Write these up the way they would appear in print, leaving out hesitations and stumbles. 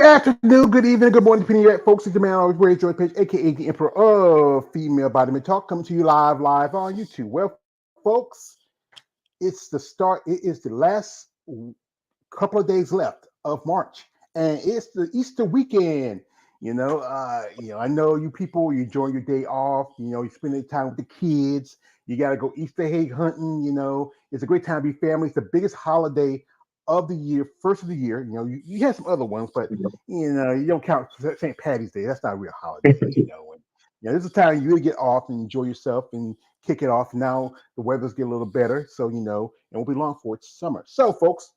Good afternoon, good evening, good morning, depending on folks. It's your man, always wearing Joy Page, aka the Emperor of Female Body Talk, coming to you live on YouTube. Well, folks, it's the start. It is the last couple of days left of March, and it's the Easter weekend. I know you people. You enjoy your day off. You spending time with the kids. You got to go Easter egg hunting. It's a great time to be family. It's the biggest holiday of the year, first of the year. You have some other ones, but you don't count St. Patty's Day. That's not a real holiday. And, this is a time you really get off and enjoy yourself and kick it off. Now the weather's getting a little better, so it won't be long for it's summer. So, folks,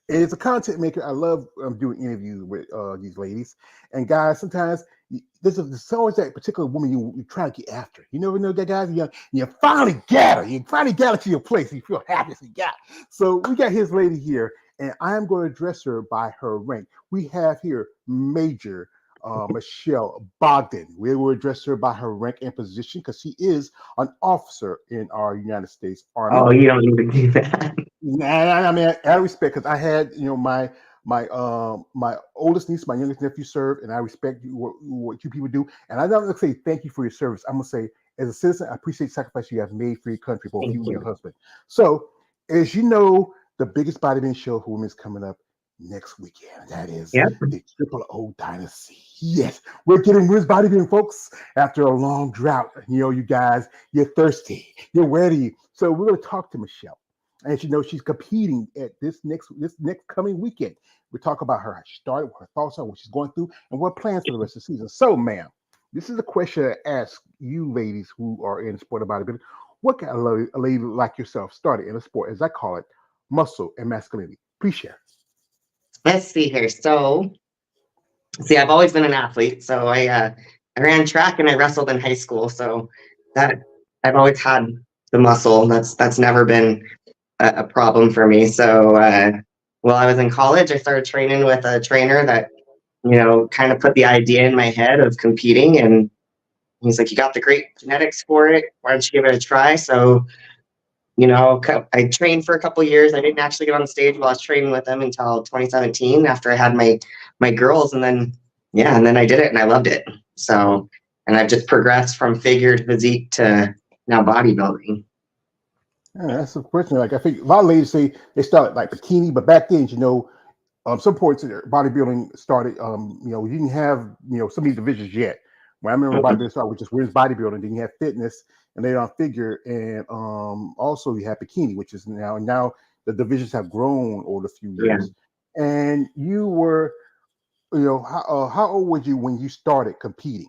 as a content maker, I love doing interviews with these ladies and guys. Sometimes there's always that particular woman you try to get after. You never know that, guys. You finally got her. You finally got her to your place. You feel happy as you got. So we got his lady here, and I am going to address her by her rank. We have here Major Michelle Bogden. We will address her by her rank and position because she is an officer in our United States Army. Oh, you don't need to do that. I mean, I respect, because I had my my oldest niece, my youngest nephew served, and I respect what you people do. And I'm not gonna say thank you for your service. I'm gonna say, as a citizen, I appreciate the sacrifice you have made for your country, both you and your husband. So, as you know, the biggest bodybuilding show for women is coming up next weekend. That is the Triple O Dynasty. Yes, we're getting women's bodybuilding, folks, after a long drought. You guys, you're thirsty, you're ready. So we're gonna talk to Michelle. And she's competing at this next coming weekend. We talk about her started, what her thoughts are, what she's going through, and what plans for the rest of the season. So, ma'am, this is a question I ask you ladies who are in sport of bodybuilding. What can a lady like yourself started in a sport, as I call it, muscle and masculinity? Please share. Let's see here. So, I've always been an athlete. So I ran track and I wrestled in high school. So that I've always had the muscle. That's never been a problem for me. So while I was in college, I started training with a trainer that, kind of put the idea in my head of competing. And he's like, you got the great genetics for it. Why don't you give it a try? So, I trained for a couple of years. I didn't actually get on stage while I was training with him until 2017 after I had my girls. And then I did it and I loved it. So, and I've just progressed from figure to physique to now bodybuilding. Yeah, that's a question. Like, I think a lot of ladies say they started like bikini, but back then, some points bodybuilding started. You didn't have so many divisions yet. When I remember bodybuilding started with just women's bodybuilding, then you had fitness, and later on figure, and also you had bikini, which is now the divisions have grown over a few years. Yeah. And you were, how old were you when you started competing?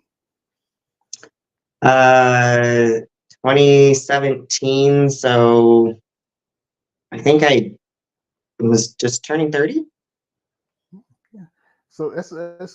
2017, so I think I was just turning 30. Yeah. So that's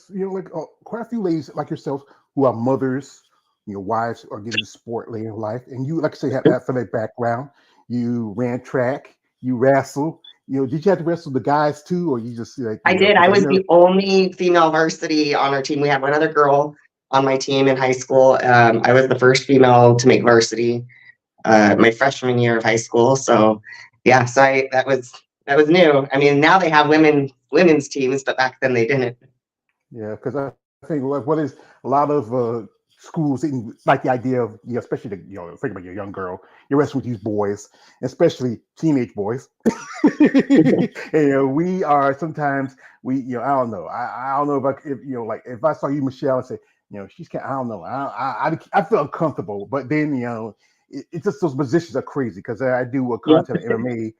like quite a few ladies like yourself who are mothers, wives are getting into sport later in life, and you, like I say, have athletic background. You ran track, you wrestle. Did you have to wrestle the guys too, or you just like? I did. I was the only female varsity on our team. We had one other girl on my team in high school. I was the first female to make varsity my freshman year of high school. So yeah, so that was new. I mean, now they have women's teams, but back then they didn't. Yeah, because I think what is a lot of schools didn't like the idea of especially think about your young girl, you're wrestling with these boys, especially teenage boys. And we are sometimes I don't know. I don't know if I saw you, Michelle, and say she's I don't know. I feel uncomfortable, but then it's just those positions are crazy because I do a content of MMA,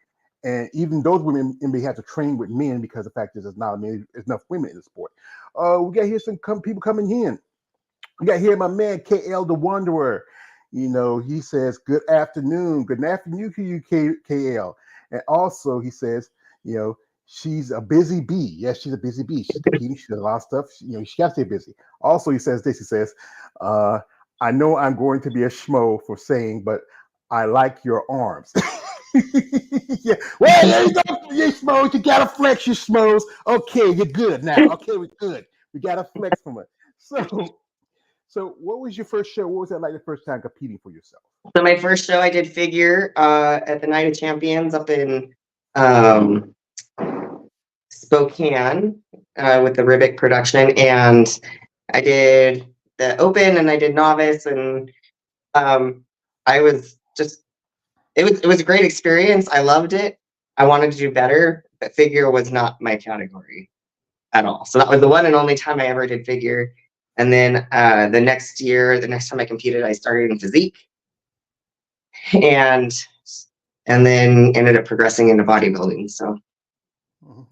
and even those women in MMA have to train with men because the fact is there's not enough women in the sport. We got here some people coming in. We got here my man KL the Wanderer. He says good afternoon to you, KL, and also he says she's a busy bee. Yes, she's a busy bee. She's competing. She does a lot of stuff. She got to stay busy. Also, he says this. He says, I know I'm going to be a schmo for saying, but I like your arms. Yeah. Well, there you go. You schmoes. You got to flex your schmoes. Okay, you're good now. Okay, we're good. We got to flex from it. So what was your first show? What was that like the first time competing for yourself? So my first show I did figure at the Night of Champions up in Spokane with the Ribic production, and I did the open and I did novice, and I was just it was a great experience. I loved it. I wanted to do better, but figure was not my category at all. So that was the one and only time I ever did figure. And then the next year, the next time I competed, I started in physique, and and then ended up progressing into bodybuilding. So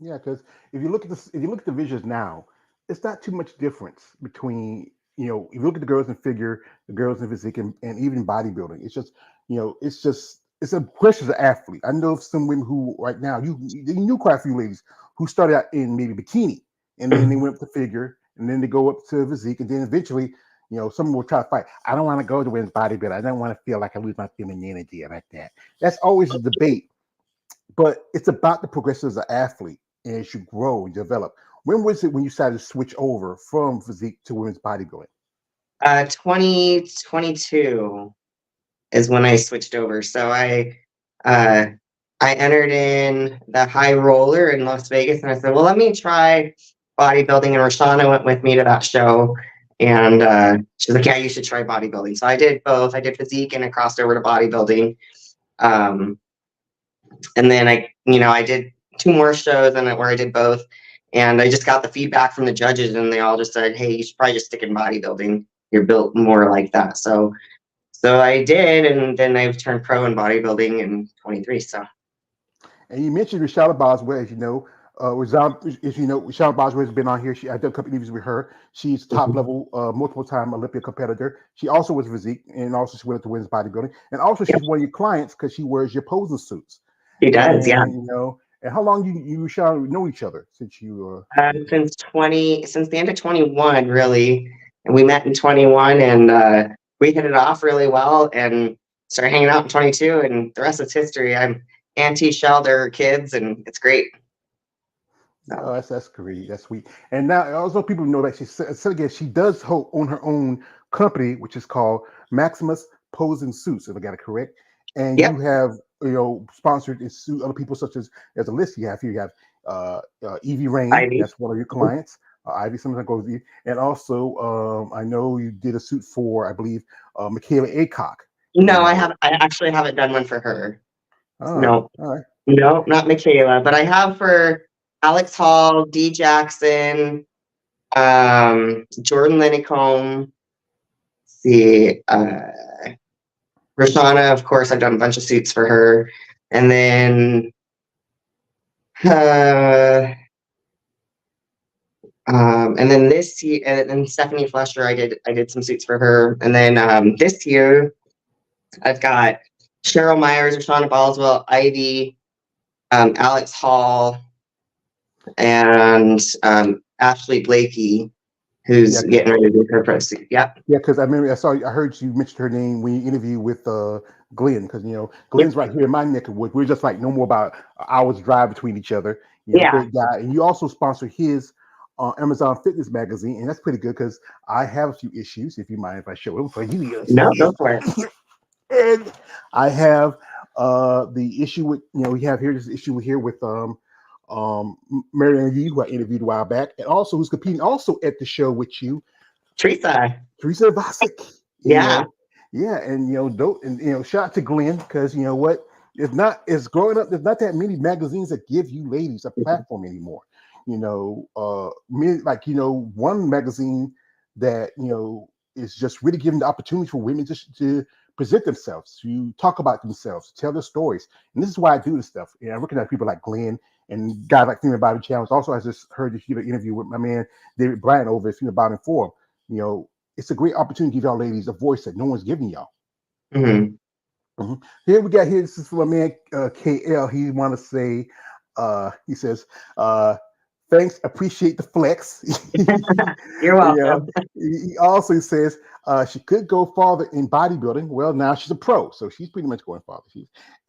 Yeah, because if you look at this, if you look at the visuals now, it's not too much difference between, if you look at the girls in figure, the girls in physique, and even bodybuilding. It's just, it's a question of athlete. I know of some women who right now you knew quite a few ladies who started out in maybe bikini, and then they went up to figure, and then they go up to physique, and then eventually, someone will try to fight. I don't want to go to women's bodybuilding. I don't want to feel like I lose my femininity like that. That's always a debate, but it's about the progression as an athlete and as you grow and develop. When was it when you decided to switch over from physique to women's bodybuilding? 2022 is when I switched over. So uh, I entered in the high roller in Las Vegas, and I said, well, let me try bodybuilding. And Roshana went with me to that show, and she's like, yeah, you should try bodybuilding. So I did both. I did physique and I crossed over to bodybuilding. And then I did 2 more shows where I did both. And I just got the feedback from the judges, and they all just said, hey, you should probably just stick in bodybuilding. You're built more like that. So I did, and then I turned pro in bodybuilding in 23. So. And you mentioned Rashada Boswell, as you know. Rashada Boswell has been on here. I did a couple interviews with her. She's top level, multiple time Olympic competitor. She also was physique, and also she went up to women's bodybuilding. And also she's one of your clients because she wears your posing suits. She does, yeah. And how long you Rashada know each other since you? Since the end of 21, really. And we met in 21, and we hit it off really well, and started hanging out in 22, and the rest is history. I'm anti-shelled her kids, and it's great. Oh, that's great. That's sweet. And now also people know that she does own her own company, which is called Maximus Posing Suits, if I got it correct. And Yep. you have sponsored and sued other people such as a list you have here. You have Evie Rain, Ivy. that's one of your clients. Ivy sometimes goes with you. And also I know you did a suit for, I believe, Michaela Aycock. No, I actually haven't done one for her. No. All right. No, not Michaela, but I have for Alex Hall, D. Jackson, Jordan Linicombe, Roshana, of course, I've done a bunch of suits for her. And then this year, and Stephanie Flesher, I did some suits for her. And then this year I've got Cheryl Myers, Roshana Boswell, Ivy, Alex Hall, and Ashley Blakey, who's getting ready to do her pro suit. Yeah. Yeah, because I heard you mentioned her name when you interviewed with Glenn, because Glenn's right here in my neck of wood. We're just like no more about an hour's drive between each other. Great guy. And you also sponsor his Amazon Fitness magazine, and that's pretty good because I have a few issues. If you mind, if I show them for you. No, go for it. And I have the issue with we have here this issue here with Marianne Yee, who I interviewed a while back, and also who's competing also at the show with you, Teresa Vasic. Yeah. And shout out to Glenn, because you know what? It's growing up. There's not that many magazines that give you ladies a platform anymore. One magazine that is just really giving the opportunity for women just to present themselves, to talk about themselves, to tell their stories. And this is why I do this stuff. I recognize people like Glenn and guys like Female Body Challenge. Also, I just heard this interview with my man David Bryant over at Female Body Forum. It's a great opportunity to give y'all ladies a voice that no one's giving y'all. Mm-hmm. Mm-hmm. This is from my man KL. He want to say, he says, thanks, appreciate the flex. You're welcome. He also says she could go farther in bodybuilding. Well, now she's a pro, so she's pretty much going farther.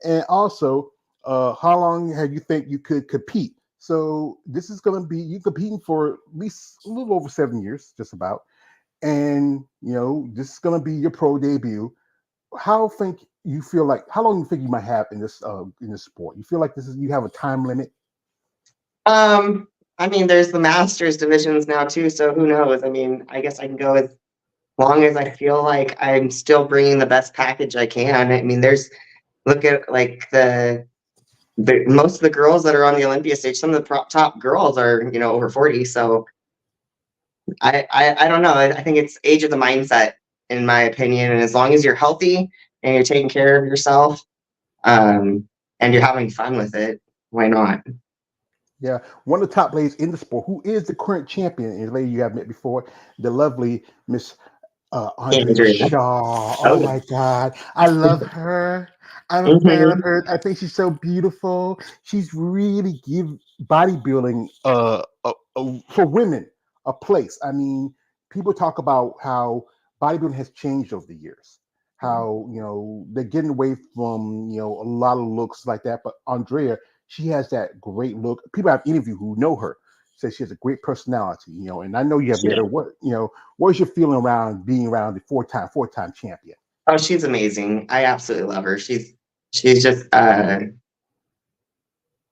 And also, how long have you think you could compete? So this is going to be you competing for at least a little over 7 years, just about. And this is going to be your pro debut. How long do you think you might have in this sport? You feel like you have a time limit? I mean, there's the masters divisions now too, so who knows? I mean, I guess I can go as long as I feel like I'm still bringing the best package I can. I mean, look at like the most of the girls that are on the Olympia stage. Some of the top girls are over 40. So I don't know. I think it's age of the mindset, in my opinion. And as long as you're healthy and you're taking care of yourself, and you're having fun with it, why not? Yeah, one of the top ladies in the sport, who is the current champion, is a lady you have met before, the lovely Miss Andrea Andrea. Shaw. Oh Oh, my God, I love her. I'm a fan of mhm. her. I think she's so beautiful. She's really give bodybuilding for women a place. I mean, people talk about how bodybuilding has changed over the years. How they're getting away from a lot of looks like that. But Andrea, she has that great look. People I've interviewed who know her say she has a great personality. And I know you have met her. What is your feeling around being around the four-time champion? Oh, she's amazing. I absolutely love her. She's just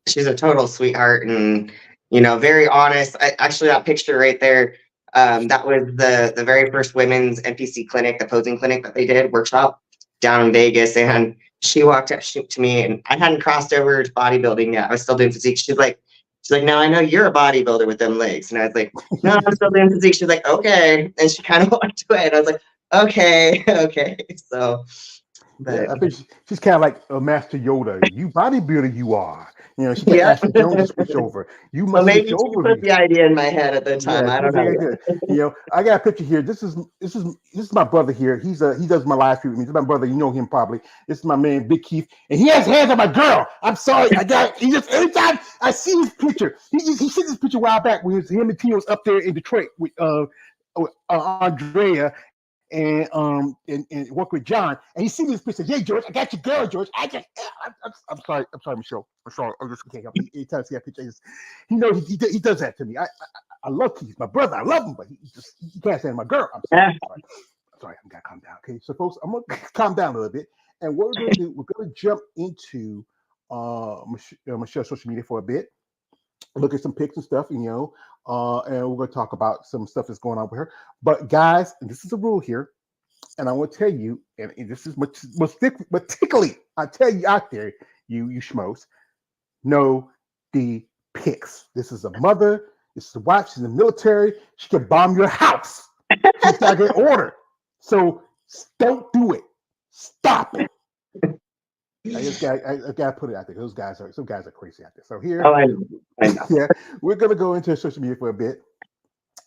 she's a total sweetheart, and very honest. Actually, that picture right there, that was the very first women's NPC clinic, the posing clinic that they did workshop down in Vegas. And she walked up to me, and I hadn't crossed over to bodybuilding yet. I was still doing physique. She's like, now I know you're a bodybuilder with them legs. And I was like, no, I'm still doing physique. She's like, okay. And she kind of walked away, and I was like, okay, okay. So, Yeah, but I think she's kind of like a Master Yoda. You bodybuilder, you are. She got yeah. Ashley Jones to switch over. You Well, must switch maybe she over. put the idea in my head at the time. Yeah, I she's don't know. very good. I got a picture here. This is my brother here. He does my live stream with me. This is my brother. You know him probably. This is my man Big Keith, and he has hands on my girl. I'm sorry. He just every time I see his picture, he sent this picture a while back when him and Tina was up there in Detroit with Andrea and work with John, and he seen this picture. Hey George, I got your girl, George. I'm sorry, Michelle. I'm sorry. I just can't help it. Anytime I see that picture, he knows he does that to me. I love Keith, my brother. I love him, but he can't stand my girl. I'm sorry. I'm sorry. I'm gonna calm down. Okay, so folks, I'm gonna calm down a little bit, and what we're gonna do, we're gonna jump into Michelle's social media for a bit, look at some pics and stuff, and we're going to talk about some stuff that's going on with her. But guys, and this is a rule here, and I want to tell you, and this is particularly, I tell you out there, you schmoes, know the pics. This is a mother. This is a wife. She's in the military. She can bomb your house. She's got to get order. So don't do it. Stop it. I gotta put it out there. Some guys are crazy out there. So here, Oh, I know. yeah, we're gonna go into social media for a bit,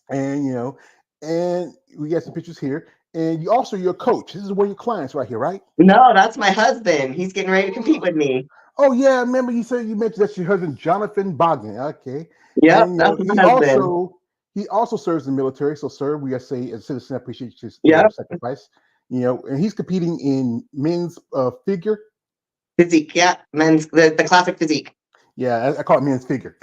and and we got some pictures here. And you're a coach. This is one of your clients right here, right? No, that's my husband. He's getting ready to compete with me. Oh yeah, I remember you mentioned that's your husband, Jonathan Bogden. Okay, Yep, and that's my husband. he also serves in the military. So, sir, we gotta say, as a citizen, I appreciate your Yep, sacrifice. And he's competing in men's figure. physique. Yeah, the classic physique. Yeah, I call it men's figure.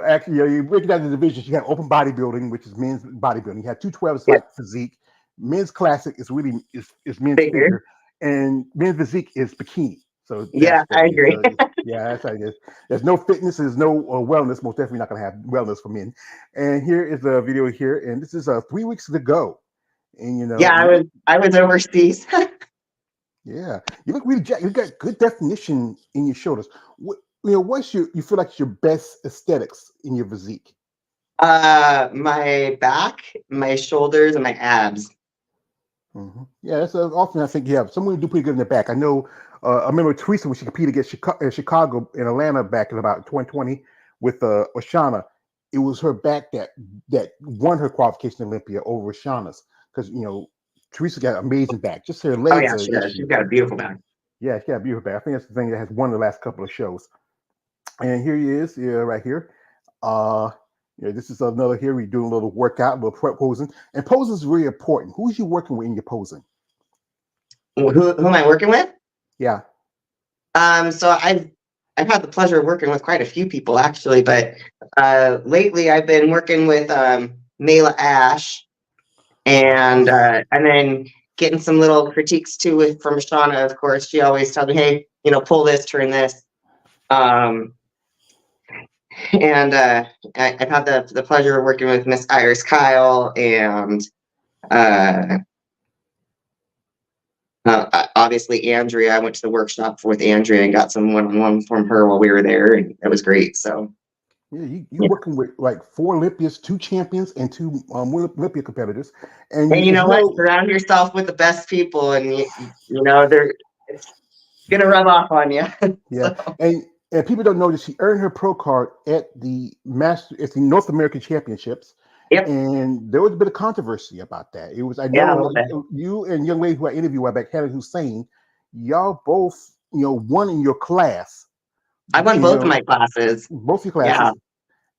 Actually, you break it down into divisions. You have open bodybuilding, which is men's bodybuilding. You have 212s Yep, like physique. Men's classic is really is men's figure. figure, and men's physique is bikini. So Yeah, that's what I it is. agree. So, yeah, that's how it is. There's no fitness, there's no wellness. Most definitely not going to have wellness for men. And here is a video here, and this is 3 weeks to go. And Yeah, I was overseas. yeah, you look really jacked. You got good definition in your shoulders. What's you feel like your best aesthetics in your physique? My back, my shoulders, and my abs. Mm-hmm. Yeah, that's often I think you have someone who do pretty good in the back. I know. I remember Teresa when she competed against Chicago in Atlanta back in about 2020 with Oshana. It was her back that won her qualification in Olympia over Oshana's because Teresa got an amazing back. Just her Oh legs yeah, are she an does. issue. She's got a beautiful back. Yeah, she got a beautiful back. I think that's the thing that has won the last couple of shows. And here he is, right here. This is another here. We're doing a little workout, a little prep posing. And posing is really important. Who's you working with in your posing? Who am I working with? Yeah. So I've had the pleasure of working with quite a few people actually, but lately I've been working with Mayla Ash, and then getting some little critiques too from Shauna. Of course, she always tells me, "Hey, pull this, turn this." And I've had the pleasure of working with Miss Iris Kyle and uh, obviously Andrea. I went to the workshop with Andrea and got some one-on-one from her while we were there, and it was great. So Yeah, you yeah. working with like 4 Olympians, 2 champions, and 2 Olympia competitors, and And you as know you what? know, Surround yourself with the best people, and you know it's gonna rub off on you. yeah, So and people don't know that she earned her pro card at the North American Championships, yep, and there was a bit of controversy about that. It was I yeah, a know little bit. you and young lady who I interviewed a while back, Hannah Hussein, y'all both won in your class, I won you both of know my classes. both your Yeah, classes,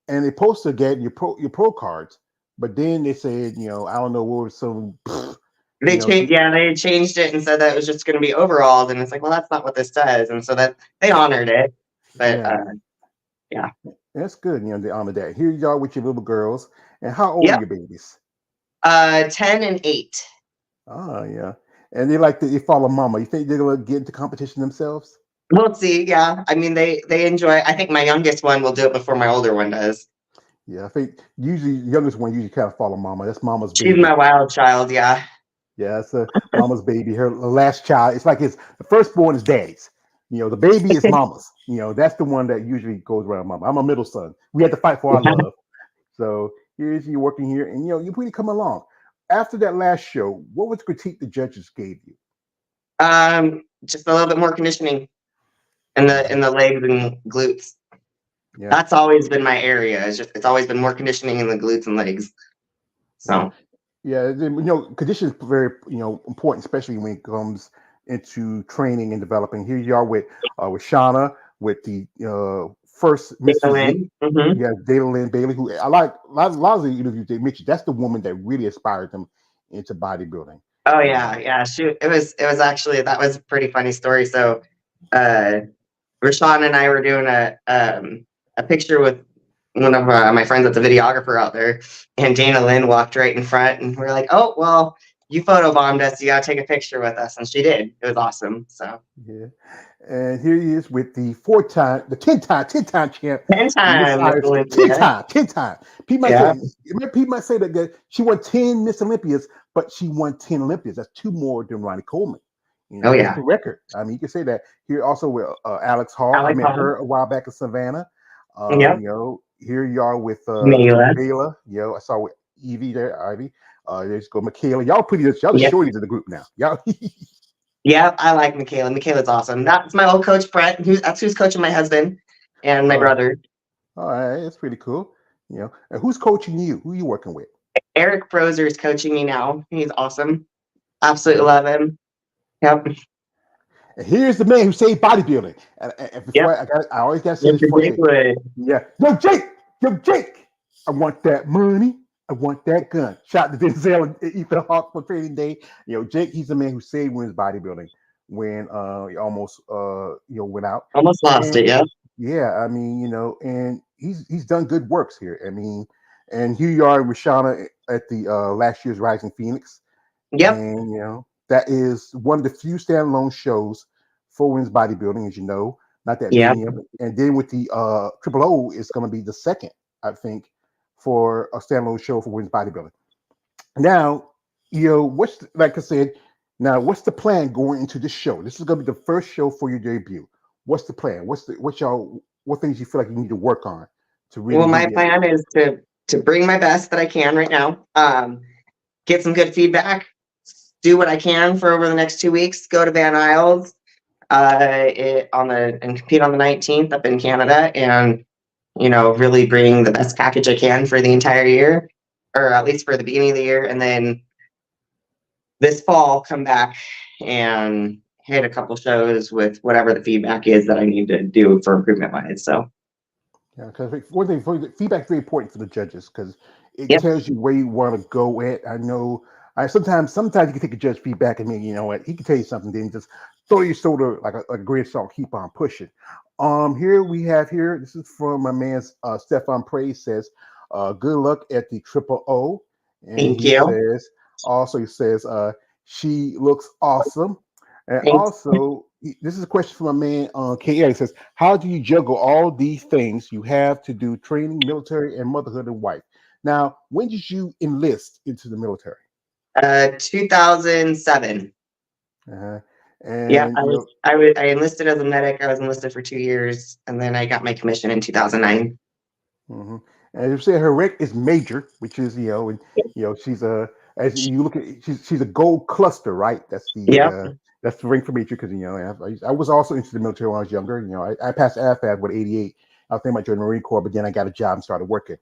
and they posted get your pro cards, but then they said I don't know what was some they some, changed. Yeah, they changed it and said that it was just going to be overalls, and it's like, well, that's not what this says, and so that they honored it. But yeah. yeah, That's good, they honor that. Here you are with your little girls. And how old are yep, your babies? 10 and 8. Oh, yeah. And they follow mama. You think they're gonna get into competition themselves? We'll see. Yeah, I mean, they enjoy. I think my youngest one will do it before my older one does. Yeah, I think usually the youngest one usually kind of follow mama. That's mama's She's baby. my wild child. Yeah. Yeah, it's a mama's baby. Her last child. It's like the firstborn is daddy's. The baby is mama's. That's the one that usually goes around mama. I'm a middle son. We had to fight for our love. So here's you working here, and you really come along. After that last show, what was the critique the judges gave you? Just a little bit more conditioning in the Yeah, legs and glutes. yeah, That's always been my area. It's always been more conditioning in the glutes and legs. yeah, So yeah. Condition is very important, especially when it comes into training and developing. Here you are with Shauna, with the first Miss Physique. mm-hmm. Yeah, Dana Lynn Bailey, who I like. A lot of the interviews they mentioned. That's the woman that really inspired them into bodybuilding. Oh You yeah, know, yeah. Shoot, it was actually that was a pretty funny story. So uh Rashawn and I were doing a picture with one of my friends that's a videographer out there, and Dana Lynn walked right in front, and we're like, "Oh, well, you photobombed us. You gotta take a picture with us," and she did. It was awesome. So yeah. And here he is with the 4-time, the 10-time champ, 10 time Miss Miss Iris. Olympia. 10 time. Yeah. People might say that she won 10 Miss Olympias, but she won 10 Olympias. That's 2 more than Ronnie Coleman. Oh That's yeah. the record. I mean, you can say that. Here also with Alex Hall. I Alex met Hall. her a while back in Savannah. Yep. Here you are with Mela. Bayla. I saw with Evie there, Ivy. There's go Michaela. Y'all the Yep. shorties in the group now. Y'all. Yeah, I like Michaela. Michaela's awesome. That's my old coach, Brett. That's who's coaching my husband and my uh, brother. all right, that's pretty cool. And who's coaching you? Who are you working with? Eric Brozer is coaching me now. He's awesome. Absolutely Yeah. love him. Yep. And here's the man who saved bodybuilding. And Yep. before I always got to say this Mr. before I Jake say, Wood. yeah, yo Jake, I want that money. I want that gun. Shout to Denzel and Ethan Hawke for training day. Jake, he's the man who saved women's bodybuilding when he almost went out. Almost lost And it, yeah. yeah, I mean, and he's done good works here. I mean, and here you are with Shauna at the last year's Rising Phoenix. Yep. And that is one of the few standalone shows for women's bodybuilding, as you know, not that Yep. many of it. And then with the Triple O is going to be the second, I think, for a standalone show for women's bodybuilding. Now, like I said, now what's the plan going into this show? This is going to be the first show for your debut. What's the plan? What things you feel like you need to work on to really Well, give my you? plan is to bring my best that I can right now. Get some good feedback. Do what I can for over the next 2 weeks. Go to Van Isles and compete on the 19th up in Canada, and really bring the best package I can for the entire year, or at least for the beginning of the year, and then this fall come back and hit a couple shows with whatever the feedback is that I need to do for improvement wise. So Yeah, because one thing, feedback is very important for the judges because it yep, tells you where you want to go at. I know, sometimes you can take a judge feedback and mean, you know what, he can tell you something, then just throw your shoulder like a grain of salt, keep on pushing. Here we have here. This is from my man Stefan Praise says, "Good luck at the Triple O," and thank you. he says, she looks awesome, and Thanks. also This is a question from a man on KL. He says, "How do you juggle all these things you have to do: training, military, and motherhood and wife?" Now, when did you enlist into the military? 2007. Uh-huh. Yeah, And I enlisted as a medic. I was enlisted for 2 years, and then I got my commission in 2009. mhm. And you say her rank is major, which is and she's a as you look at she's a gold cluster, right? Yep, That's the rank for major because I was also into the military when I was younger. I passed AFAB with 88. I was thinking about joining the Marine Corps, but then I got a job and started working.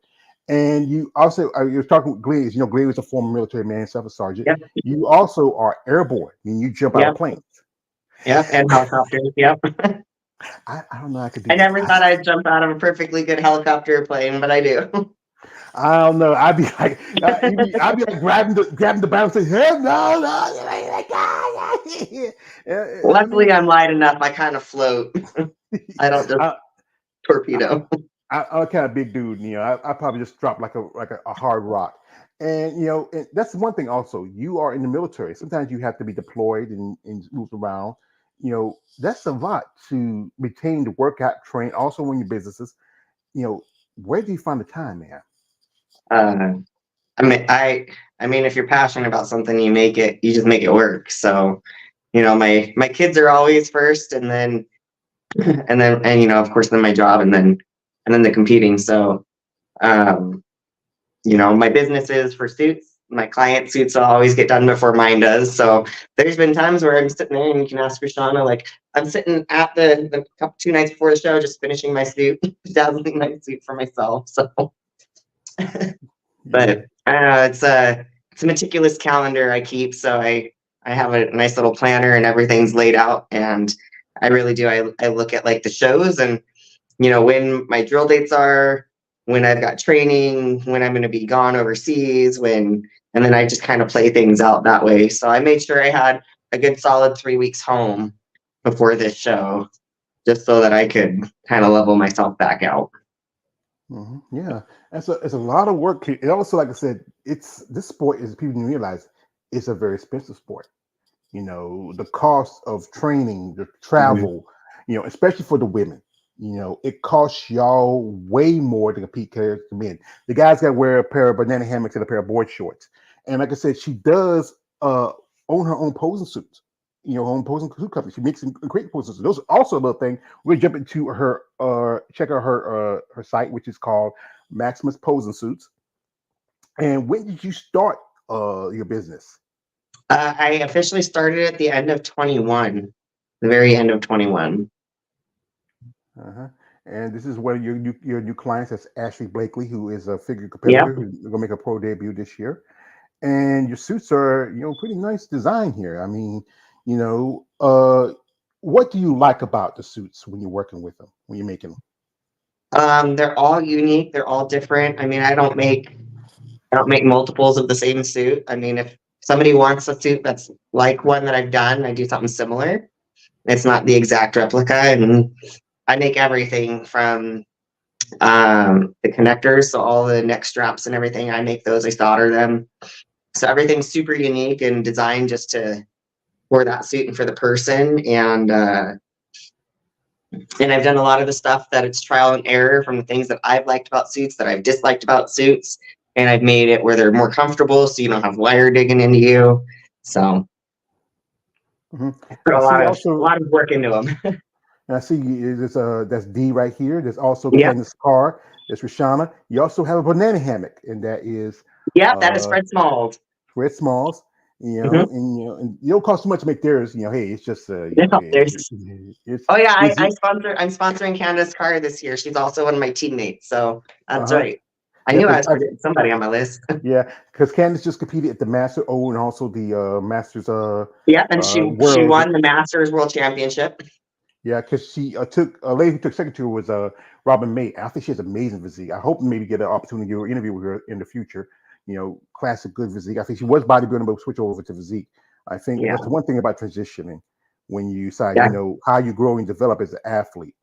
And you also you were talking with Glaze. Glaze was a former military man, himself a sergeant. yep, You also are airborne. I mean, you jump out of yep, planes. yep, and helicopters. Yep. I don't know how I could I do that. never thought I'd jump out of a perfectly good helicopter plane, but I do. I don't know. I'd be like, I'd be like grabbing the bounce and saying, "Hey, no, no, I Luckily, mean, I'm light enough. I kind of float. I don't just I, torpedo. I'm a kind of big dude. I probably just drop like a hard rock. And and that's one thing. Also, you are in the military. Sometimes you have to be deployed and move around. That's a lot to retain the workout, train. Also, when your businesses, where do you find the time, man? Uh, I mean, if you're passionate about something, you just make it work. So, my kids are always first, and then, and of course, then my job, and then the competing. So, um, my business is for suits. My client suits will always get done before mine does. So there's been times where I'm sitting there, and you can ask Krishana, like I'm sitting at the couple 2 nights before the show, just finishing my suit, dazzling my suit for myself. So, Yeah. but it's a meticulous calendar I keep. So I have a nice little planner, and everything's laid out. And I really do. I look at like the shows, and when my drill dates are, when I've got training, when I'm going to be gone overseas, and then I just kind of play things out that way. So I made sure I had a good solid 3 weeks home before this show, just so that I could kind of level myself back out. Yeah, it's a lot of work. And also, like I said, this sport is people didn't realize it's a very expensive sport. The cost of training, the Mhm. travel, especially for the women. It costs y'all way more to compete compared to men. The guys got to wear a pair of banana hammocks and a pair of board shorts. And like I said, she does own her own posing suits. Her own posing suit company. She makes some great posing suits. Those are also a little thing. We'll jump into her check out her site, which is called Maximus Posing Suits. And when did you start your business? I officially started at the end of 21, the very end of 21. Uh-huh. And this is one of your new clients. That's Ashley Blakely, who is a figure Yep. competitor who's gonna make a pro debut this year. And your suits are, pretty nice design here. I mean, you know, uh, what do you like about the suits when you're working with them, when you're making them? They're all unique. They're all different. I mean, I don't make multiples of the same suit. I mean, if somebody wants a suit that's like one that I've done, I do something similar. It's not the exact replica, and I make everything from the connectors, so all the neck straps and everything. I make those. I solder them. So everything's super unique and designed just to for that suit and for the person. And I've done a lot of the stuff that it's trial and error from the things that I've liked about suits, that I've disliked about suits, and I've made it where they're more comfortable, so you don't have wire digging into you. So Hmm. I put I a see a also, lot of work into them. I see there's that's D right here. There's also Yep, Candace Carr. There's Rashana. You also have a banana hammock, and that is yep, that is uh, Fred Smalls. Fred Smalls. Hmm. And you don't cost too much to make theirs. Hey, it's just Yeah, hey, there's. it's Oh yeah, it's I'm sponsoring Candace Carr this year. She's also one of my teammates, so that's uh-huh. right. I Yeah, knew I because was forgetting somebody on my list. yeah, because Candace just competed at the Master O and also the Masters Yeah, and she Worlds. won the Masters World Championship. Yeah, because she took a lady who took second to her was Robin May. I think she has amazing physique. I hope maybe get an opportunity to interview with her in the future. Classic good physique. I think she was bodybuilding, but switch over to physique. I think Yeah, that's the one thing about transitioning when you decide, yeah. how you grow and develop as an athlete.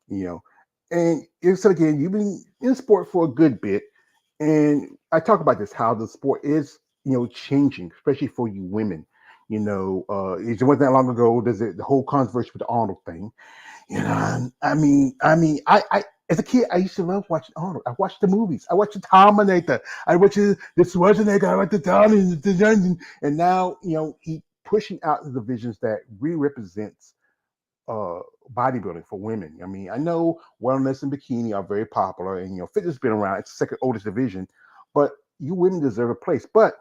You know, and it's again, you've been in sport for a good bit, and I talk about this how the sport is, changing, especially for you women. It's one thing long ago. There's the whole controversy with the Arnold thing. I as a kid, I used to love watching Arnold. I watched the movies. I watched the Terminator. I watched the Schwarzenegger. I watched the Dungeon. And now, he pushing out the visions that really represents uh, bodybuilding for women. I mean, I know wellness and bikini are very popular, and fitness has been around. It's the second oldest division, but you women deserve a place. But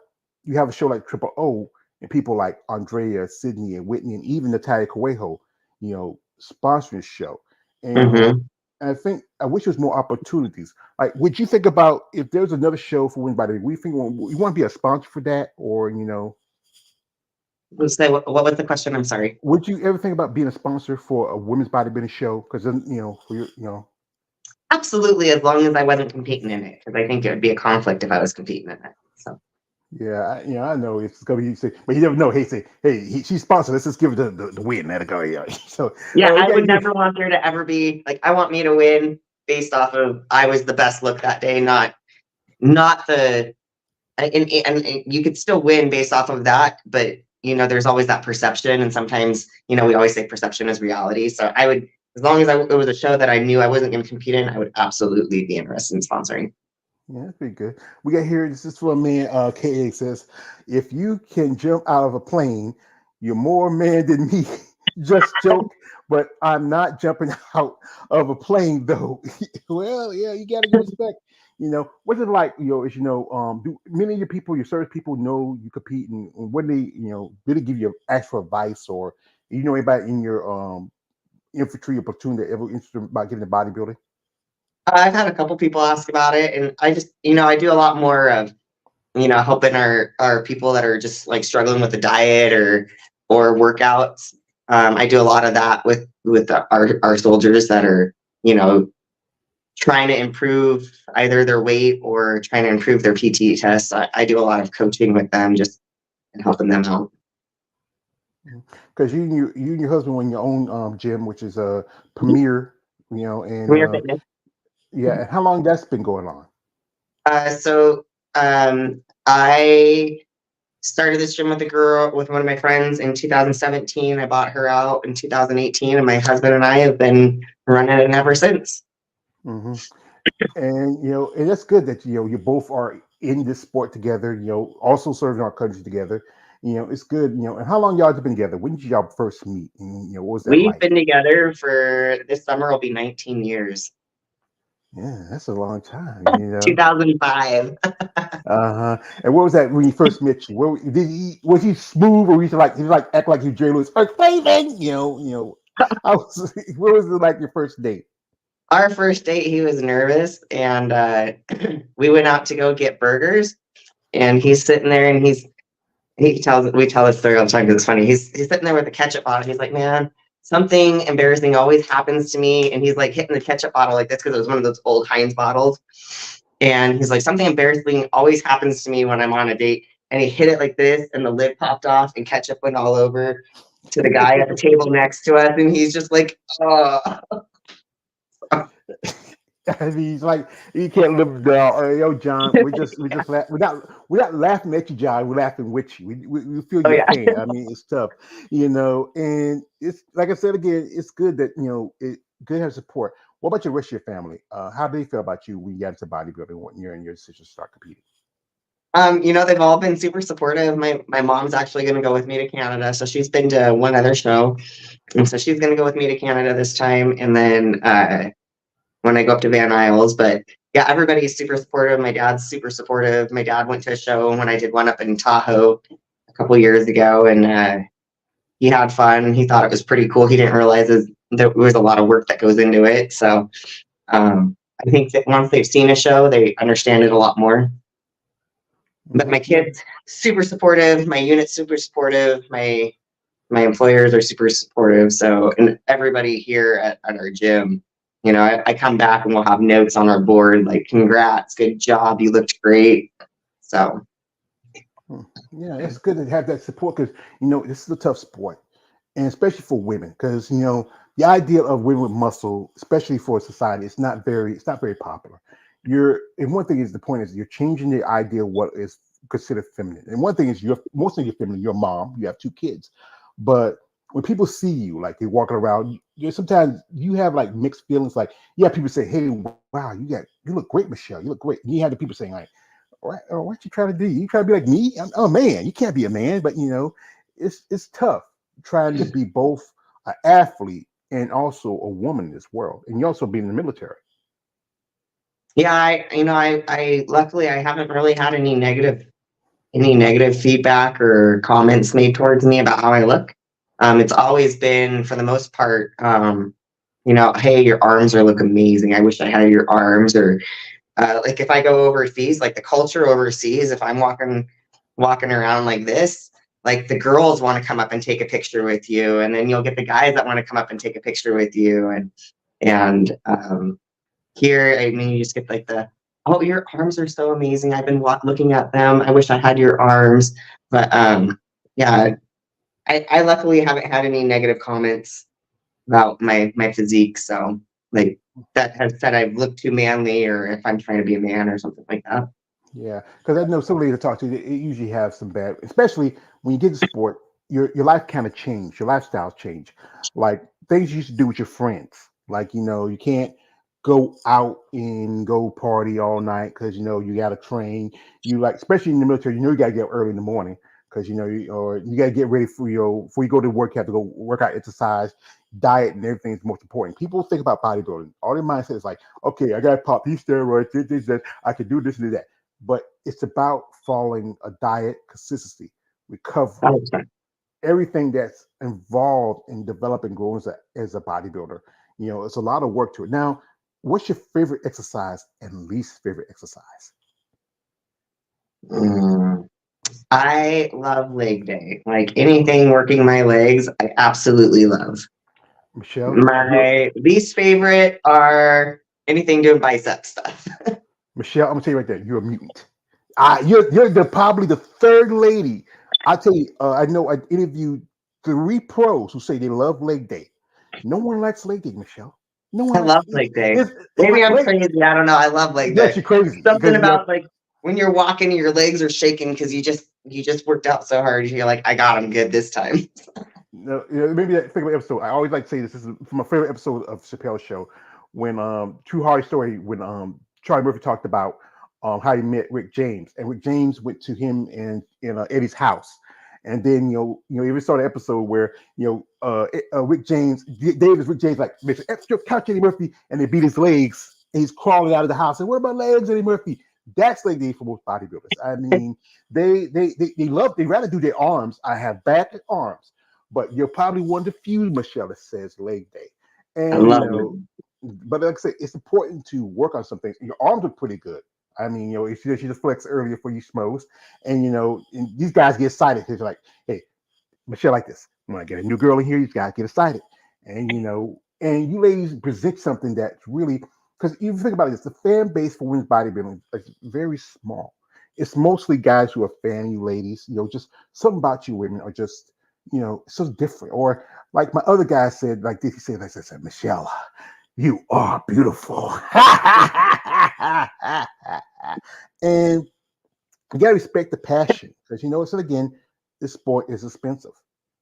you have a show like Triple O, and people like Andrea, Sydney, and Whitney, and even Natalia Coelho, sponsoring the show. And Mm-hmm. I think I wish there was more opportunities. Like, would you think about if there's another show for women bodybuilding? We think you want to be a sponsor for that, or Say what was the question? I'm sorry. would you ever think about being a sponsor for a women's bodybuilding show? Because then, for Absolutely, as long as I wasn't competing in it, because I think it would be a conflict if I was competing in it. So yeah, I know it's gonna be, but you never know. Hey, say, hey, she's sponsored. Let's just give her the win. Let it go. Yeah. So, yeah, I yeah, would never want there to ever be like I want me to win based off of I was the best look that day, not the and you could still win based off of that, but there's always that perception, and sometimes we always say perception is reality. So I would, as long as it was a show that I knew I wasn't going to compete in, I would absolutely be interested in sponsoring. yeah, that's pretty good. We got here. This is for a man. Ka says, if you can jump out of a plane, you're more man than me. Just joke, but I'm not jumping out of a plane though. Well, yeah, you gotta give respect. What's it like? Do many of your people, your service people, know you compete, and when they, really give you actual advice, or anybody in your infantry or platoon that ever interested about getting into bodybuilding? I've had a couple people ask about it, and I just, I do a lot more of, helping our people that are just like struggling with the diet or workouts. I do a lot of that with our soldiers that are, trying to improve either their weight or trying to improve their PT tests. I do a lot of coaching with them, just and helping them out. Because you and your husband own your own gym, which is a Premier, and Career fitness. yeah. And how long that's been going on? So I started this gym with with one of my friends in 2017. I bought her out in 2018, and my husband and I have been running it ever since. Hmm. And and that's good that you both are in this sport together. Also serving our country together. It's good. And how long y'all have been together? When did y'all first meet? And what was that We've like? been together for this summer will be 19 years. Yeah, that's a long time. 2005. Uh-huh. And what was that when you first met you? Was he smooth, or he was like act like you Jerry Lewis? Craven, I was. What was it like your first date? Our first date, he was nervous, and we went out to go get burgers, and he's sitting there, and we tell this story all the time because it's funny. He's sitting there with a ketchup bottle. He's like, man, something embarrassing always happens to me, and he's like hitting the ketchup bottle like this because it was one of those old Heinz bottles, and he's like, something embarrassing always happens to me when I'm on a date, and he hit it like this, and the lid popped off, and ketchup went all over to the guy at the table next to us, and he's just like, oh. I mean, he's like, you can't live down. Yo, John, we're not laughing at you, John. We're laughing with you. We feel Oh your yeah. pain. I mean, it's tough, and it's like I said again, it's good that it good to have support. What about your rest of your family? How do they feel about you when you got into bodybuilding when you're and your sisters start competing? They've all been super supportive. My mom's actually going to go with me to Canada, so she's been to one other show, and so she's going to go with me to Canada this time, and then when I go up to Van Isles. But yeah, everybody's super supportive. My dad's super supportive. My dad went to a show when I did one up in Tahoe a couple years ago, and he had fun. He thought it was pretty cool. He didn't realize there was a lot of work that goes into it. So I think that once they've seen a show, they understand it a lot more. But my Yeah. kids super supportive, my unit's super supportive, my employers are super supportive. So, and everybody here at our gym, I come back and we'll have notes on our board like, congrats, good job, you looked great. So Hmm. Yeah, it's good to have that support because this is a tough sport, and especially for women, because the idea of women with muscle, especially for society, it's not very popular. And one thing is the point is you're changing the idea of what is consider feminine. And one thing is, you're mostly you're feminine. You're a mom. You have 2 kids, but when people see you, like you're walking around, sometimes you have like mixed feelings. Like you have people say, "Hey, wow, you look great, Michelle. You look great." And you have the people saying, like, what you trying to do? You trying to be like me? I'm a man. You can't be a man." But it's tough trying to be both an athlete and also a woman in this world, and you also being in the military. Yeah, I luckily I haven't really had any negative feedback or comments made towards me about how I look. It's always been, for the most part, hey, your arms look amazing. I wish I had your arms. Or like if I go overseas, like the culture overseas, if I'm walking around like this, like the girls want to come up and take a picture with you, and then you'll get the guys that want to come up and take a picture with you, and here, I mean, you just get like oh, your arms are so amazing. I've been looking at them. I wish I had your arms. But yeah, I luckily haven't had any negative comments about my physique. So like that has said I've looked too manly, or if I'm trying to be a man or something like that. Yeah, because I know somebody to talk to, it usually have some bad, especially when you get to sport, your life kind of change, your lifestyles change. Like things you used to do with your friends. Like, you can't go out and go party all night because you gotta train. You like, especially in the military, you gotta get up early in the morning because or you gotta get ready for before you go to work, you have to go work out, exercise, diet, and everything is most important. People think about bodybuilding. All their mindset is like, okay, I gotta pop these steroids, this, that, I can do this and do that, but it's about following a diet, consistency, recovery, 100%. everything that's involved in developing growing as a bodybuilder. It's a lot of work to it. Now, what's your favorite exercise and least favorite exercise? Mm. I love leg day. Like anything working my legs, I absolutely love. Michelle, My least favorite are anything doing bicep stuff. I'm gonna tell you right there, you're a mutant. You're probably the third lady. I tell you, I know I interviewed 3 pros who say they love leg day. No one likes leg day, Michelle. No one I likes love it. leg day. It's Maybe like I'm leg. crazy. I don't know. I love leg Yes, day. you're crazy Something because about like when you're walking, your legs are shaking because you just worked out so hard. You're like, I got them good this time. no, maybe that favorite episode. I always like to say this is from my favorite episode of Chappelle's show when True Hard Story when Charlie Murphy talked about how he met Rick James, and Rick James went to him in Eddie's house. And then you even saw the episode where Rick James, Davis, Rick James, like makes an extra couch Eddie Murphy, and they beat his legs, and he's crawling out of the house. And what about legs, Eddie Murphy? That's like they for most bodybuilders. I mean, they rather do their arms. I have back and arms, but you're probably one of the few, Michelle, that says leg day. I And love it. but like I said, it's important to work on some things. Your arms are pretty good. I mean, if you just flex earlier for you schmoes, and and these guys get excited because like, hey, Michelle, like this. When I get a new girl in here, you guys get excited, and and you ladies present something that's really because you think about it, the fan base for women's bodybuilding is very small. It's mostly guys who are fan you ladies. Just something about you women are just so different. Or like my other guy said, like this, he said, like I said, Michelle, you are beautiful. And you gotta respect the passion because so again, this sport is expensive,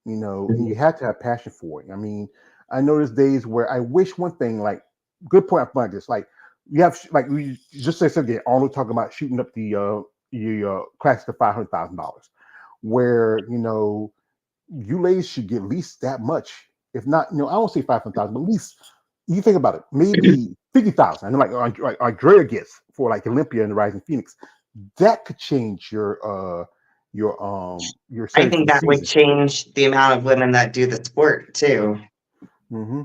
and you have to have passion for it. I mean, I know there's days where I wish one thing like good point like this, like you have like we just said again, Arnold talking about shooting up the class to $500,000, where you ladies should get at least that much, if not, I won't say 500,000, but at least you think about it, maybe 50,000. And like Andrea gets for like Olympia and the Rising Phoenix, that could change your I setting for think the that would season. change the amount of women that do the sport too. Hmm.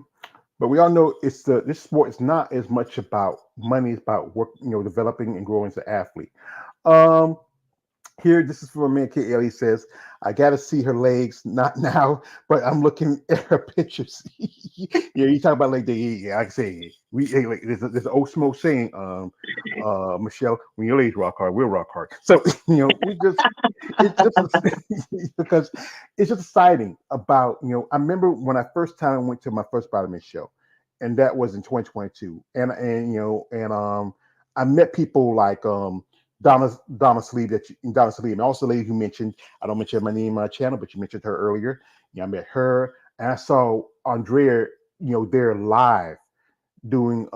But we all know this sport is not as much about money; it's about work, developing and growing as an athlete. Um, Here, this is from a man, KL. He says, I got to see her legs, not now, but I'm looking at her pictures. You talk about like yeah, like I say, like, there's an old smoke saying, Michelle, when your legs rock hard, we'll rock hard. So, we just, it's just because it's just exciting about, I remember when I first time went to my first Vitamin show, and that was in 2022. And I met people like, Donna Sleeve Donna Sleeve, and also the lady who mentioned, I don't mention my name on my channel, but you mentioned her earlier. I met her, and I saw Andrea, there live doing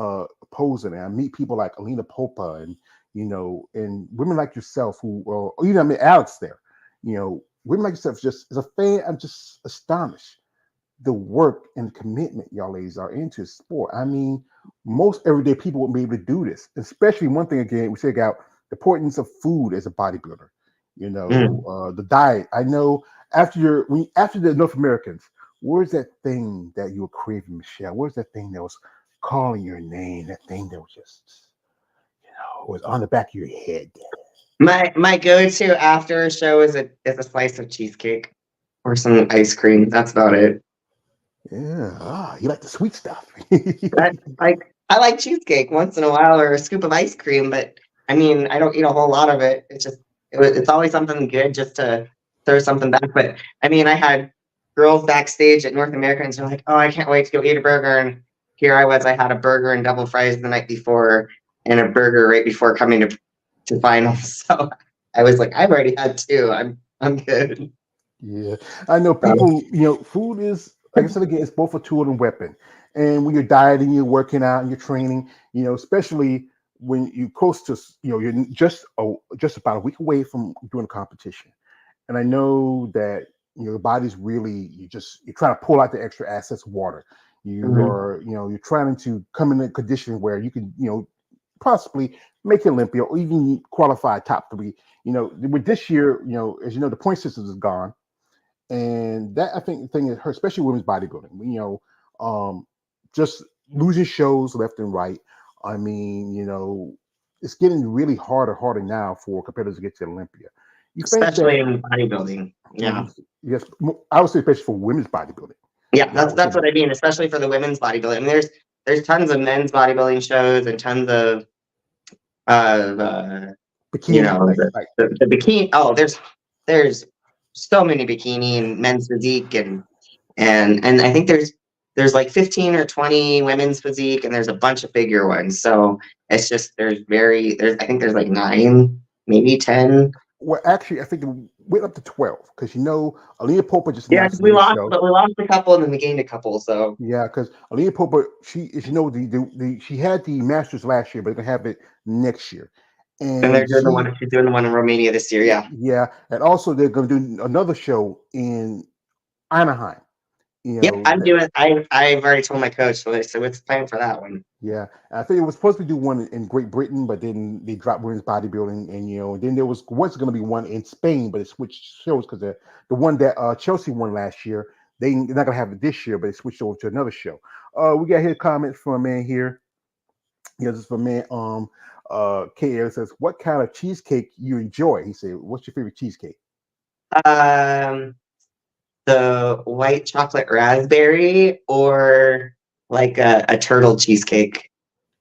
posing, and I meet people like Alina Popa and and women like yourself who I mean Alex there, women like yourself. Just as a fan, I'm just astonished the work and commitment y'all ladies are into sport. I mean, most everyday people wouldn't be able to do this, especially one thing again, we check out the importance of food as a bodybuilder. Mm. The diet. I know after the North Americans, where's that thing that you were craving, Michelle? Where's that thing that was calling your name? That thing that was just, was on the back of your head. My go-to after a show is a slice of cheesecake or some ice cream. That's about it. Yeah. You like the sweet stuff. But I like cheesecake once in a while or a scoop of ice cream, but I mean I don't eat a whole lot of it. It's always something good just to throw something back. But I mean I had girls backstage at North Americans who are like, oh, I can't wait to go eat a burger, and here I was, I had a burger and double fries the night before and a burger right before coming to finals. So I was like, I've already had two. I'm good. Yeah, I know So, people. Food is, like I said again, it's both a tool and weapon. And when you're dieting, you're working out, and you're training, especially when you close to, you're just about a week away from doing a competition. And I know that your body's really you're trying to pull out the extra assets, water. You mhm. are, you're trying to come in a condition where you can, possibly make Olympia or even qualify top three. With this year, as you know, the point system is gone, and that I think the thing is hurt, especially women's bodybuilding. Just losing shows left and right. I mean, it's getting really harder now for competitors to get to Olympia. You think Especially that? in bodybuilding. Yeah. Yes, I would say especially for women's bodybuilding. Yeah, Yeah, I would say that's what I mean, especially for the women's bodybuilding. I mean, there's tons of men's bodybuilding shows and tons of uh, uh bikini, like the bikini. Oh, there's so many bikini and men's physique and I think there's like 15 or 20 women's physique and there's a bunch of figure ones. So it's just there's I think there's like nine, maybe 10. well, actually, I think it went up to 12 because Alina Popa just Yeah, announced because a new show. we lost a couple and then we gained a couple. So Yeah, because Alina Popa, she, as you know, she had the Masters last year, but they're gonna have it next year, and and she's doing the one in Romania this year. Yeah. yeah, and also they're gonna do another show in Anaheim. Yep, I've already told my coach, so it's planned for that one. Yeah, I think it was supposed to do one in Great Britain, but then they dropped women's bodybuilding, and then there was once going to be one in Spain, but it switched shows because the one that Chelsea won last year, they're not going to have it this year, but it switched over to another show. We got here comments from a man here. Yeah, this is from a man. KL says, "What kind of cheesecake you enjoy?" He said, "What's your favorite cheesecake?" Um, the white chocolate raspberry or like a turtle cheesecake,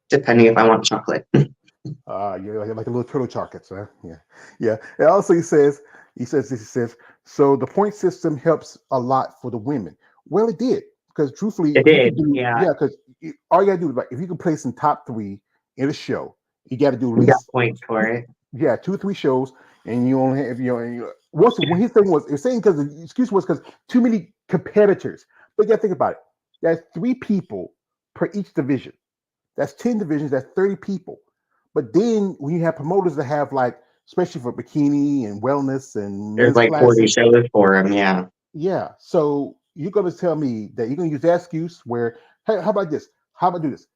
depending if I want chocolate. You're like a little turtle chocolates, huh? Yeah, yeah. And also he says, so the point system helps a lot for the women. Well, it did because truthfully, It if you could did, do, yeah. yeah, because all you gotta do is like if you can place in top three in a show, you got to do at We got least points for it. yeah 2 or 3 shows, and you only have once when his thing was saying because the excuse was because too many competitors. But you got to think about it. That's 3 people per each division. That's 10 divisions. That's 30 people. But then when you have promoters that have like, especially for bikini and wellness and There's men's like 40 classic, shows for them, yeah. yeah. So you're going to tell me that you're going to use that excuse where, hey, how about this? How about do this?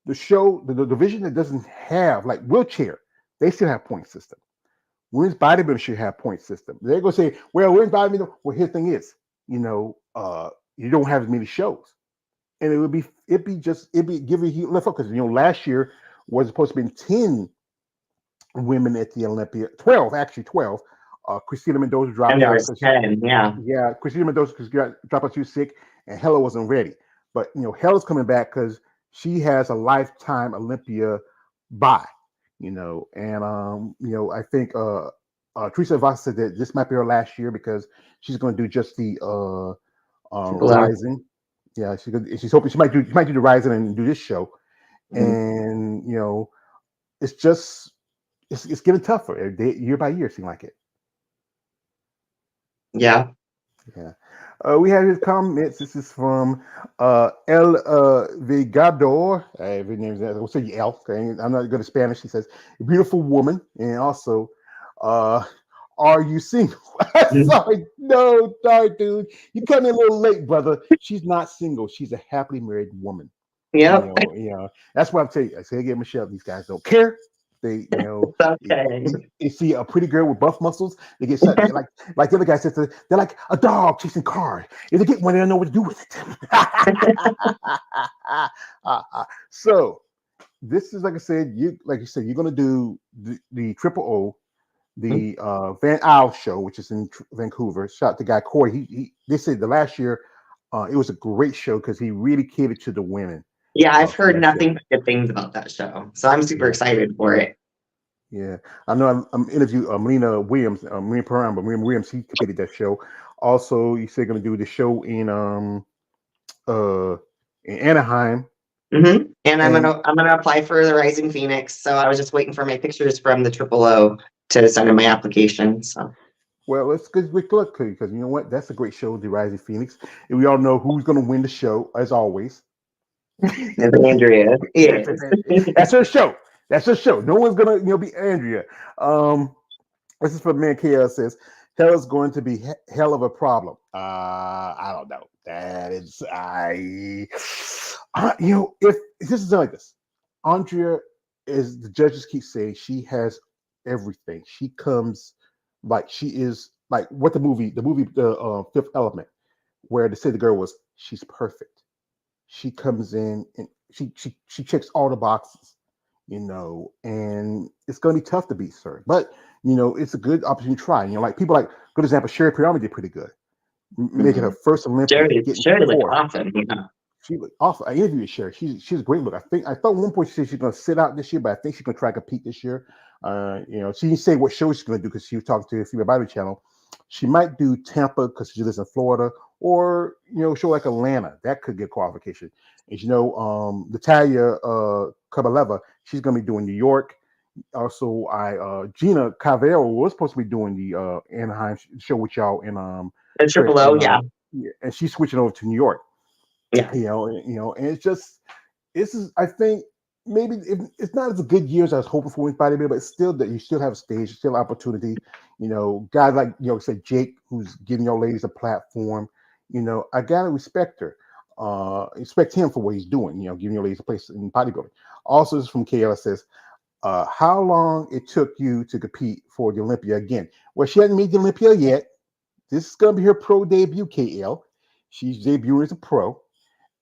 The show, the division that doesn't have like wheelchair, they still have point system. Women's bodybuilding should have point system. They're going to say, well, women's bodybuilding. Well, here the thing is, you don't have as many shows, and it'd be giving you lift up because last year was supposed to be 10 women at the Olympia, 12 actually 12. Christina Mendoza And dropped there out was because 10, yeah. yeah, Christina Mendoza dropped out too sick, and Hella wasn't ready. But Hella's coming back because she has a lifetime Olympia bye. And I think Teresa Voss said that this might be her last year because she's going to do just the Below. Rising. Yeah, she's hoping she might do the Rising and do this show, Mhm. and it's just it's getting tougher year by year. Seem like it. Yeah. Yeah. We have his comments. This is from El Vigador. If your name is that, we'll say you El. Okay? I'm not good at Spanish. He says, beautiful woman. And also, are you single? Sorry. No, sorry, dude. You come in a little late, brother. She's not single. She's a happily married woman. Yep. That's what I'm telling you. I say again, Michelle, these guys don't care. They, Okay. you see a pretty girl with buff muscles, they get shot. Like the other guy says, they're like a dog chasing cars. If they get one, they don't know what to do with it. So this is like I said, you're gonna do the Triple O, the Van Isle show, which is in Vancouver. Shout out to guy Corey. They said the last year, it was a great show because he really catered to the women. Yeah, I've heard nothing but good things about that show, so I'm super excited for it. Yeah, I know. I'm interviewing Melina Williams, Marina Perrin, but Marina Williams, he competed that show. Also, you said going to do the show in Anaheim. And I'm gonna apply for the Rising Phoenix. So I was just waiting for my pictures from the Triple O to send in my application. So. Well, it's good luck because you know what? That's a great show, the Rising Phoenix, and we all know who's going to win the show as always. It's Andrea. Yes. That's her show. That's her show. No one's gonna be Andrea. This is from Man KL says, hell is going to be hell of a problem. I don't know. That is if this is like this, Andrea, is the judges keep saying, she has everything. She comes like she is like what the movie the Fifth Element, where they say the girl was, she's perfect. She comes in and she checks all the boxes, and it's going to be tough to beat her. But, it's a good opportunity to try. Like people like, good example, Sherry Pirami did pretty good. Making her first Olympic. Sherry looked awesome. Yeah. She looked awesome. I interviewed Sherry. She's a great look. I thought at one point she said she's going to sit out this year, but I think she's going to try to compete this year. She didn't say what show she's going to do because she was talking to a Female Body Channel. She might do Tampa because she lives in Florida, or show like Atlanta. That could get qualification. And Natalia Kabaleva, she's going to be doing New York. Also, Gina Cavero was supposed to be doing the Anaheim show with y'all in the Triple O, yeah, and she's switching over to New York. Yeah, and it's just I think maybe it's not as a good year as I was hoping for with bodybuilding, but it's still that you still have a stage, still opportunity. Guys like say Jake, who's giving your ladies a platform. I gotta respect her. Respect him for what he's doing. Giving your ladies a place in bodybuilding. Also, this is from KL says, how long it took you to compete for the Olympia again? Well, she hasn't made the Olympia yet. This is gonna be her pro debut, KL. She's debuting as a pro.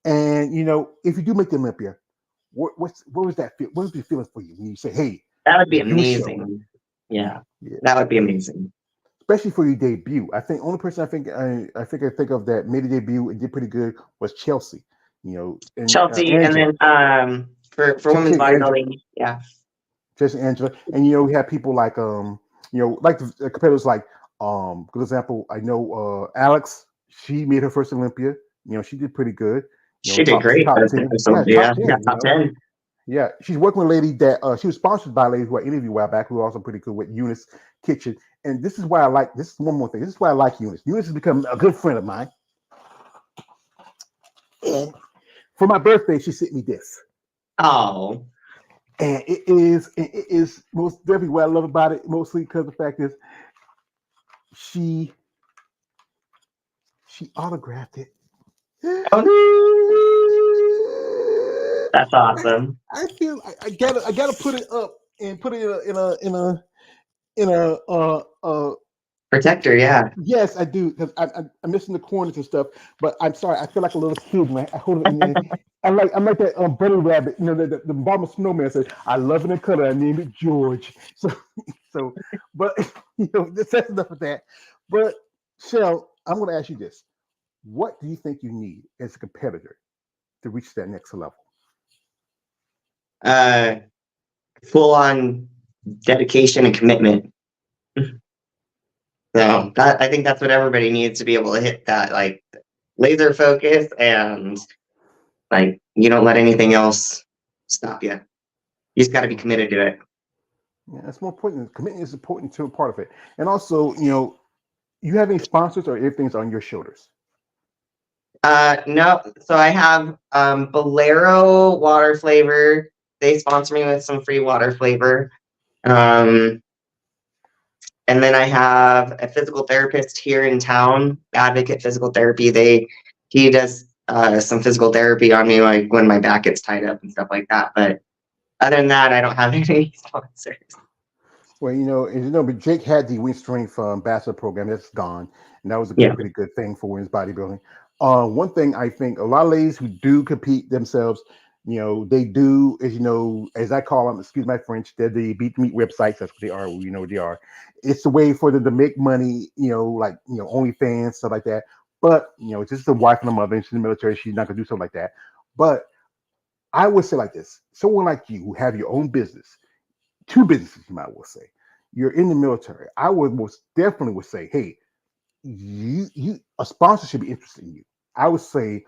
And if you do make the Olympia, what was that feel? What was the feeling for you when you say, "Hey"? That would be amazing. Yeah, that would be amazing. Especially for your debut. I think only person I think of that made a debut and did pretty good was Chelsea. Chelsea, and then for women's bodybuilding, yeah, Chelsea Angela, and we have people like like the competitors like good example. I know Alex. She made her first Olympia. She did pretty good. She did great. Top 10. Yeah, she's working with a lady that she was sponsored by a lady who I interviewed a while back, who was also pretty good with Eunice Kitchen. And this is why I like this. Is one more thing. This is why I like Eunice. Eunice has become a good friend of mine. And for my birthday, she sent me this. Oh, and it is most definitely what I love about it. Mostly because the fact is, she autographed it. That's awesome. I feel I gotta put it up and put it in a protector. Yeah. Yes, I do, because I'm missing the corners and stuff. But I'm sorry, I feel like a little kid when I hold it in there. I'm like that bunny rabbit. The Obama snowman said, "I love it in color. I named it George." So, but that's enough of that. But Shell, I'm going to ask you this: what do you think you need as a competitor to reach that next level? Full on dedication and commitment. So I think that's what everybody needs to be able to hit, that like laser focus, and like you don't let anything else stop you. You just got to be committed to it. Yeah, that's more important. Commitment is important to a part of it. And also, you have any sponsors or everything's on your shoulders? No, so I have Bolero water flavor. They sponsor me with some free water flavor. Um, and then I have a physical therapist here in town, Advocate Physical Therapy. He does some physical therapy on me, like when my back gets tied up and stuff like that. But other than that, I don't have any sponsors. Well, as you know, but Jake had the Win Strength ambassador program that's gone, and that was a Yeah. pretty good thing for women's bodybuilding. One thing I think a lot of ladies who do compete themselves, they do, as as I call them, excuse my French, they're the beat the meat websites. That's what they are. We know what they are. It's a way for them to make money, like OnlyFans, stuff like that. But just a wife and a mother, and she's in the military, she's not gonna do something like that. But I would say like this: someone like you who have your own business, two businesses, you might well say. You're in the military. I would most definitely would say, hey, you a sponsor should be interested in you. I would say,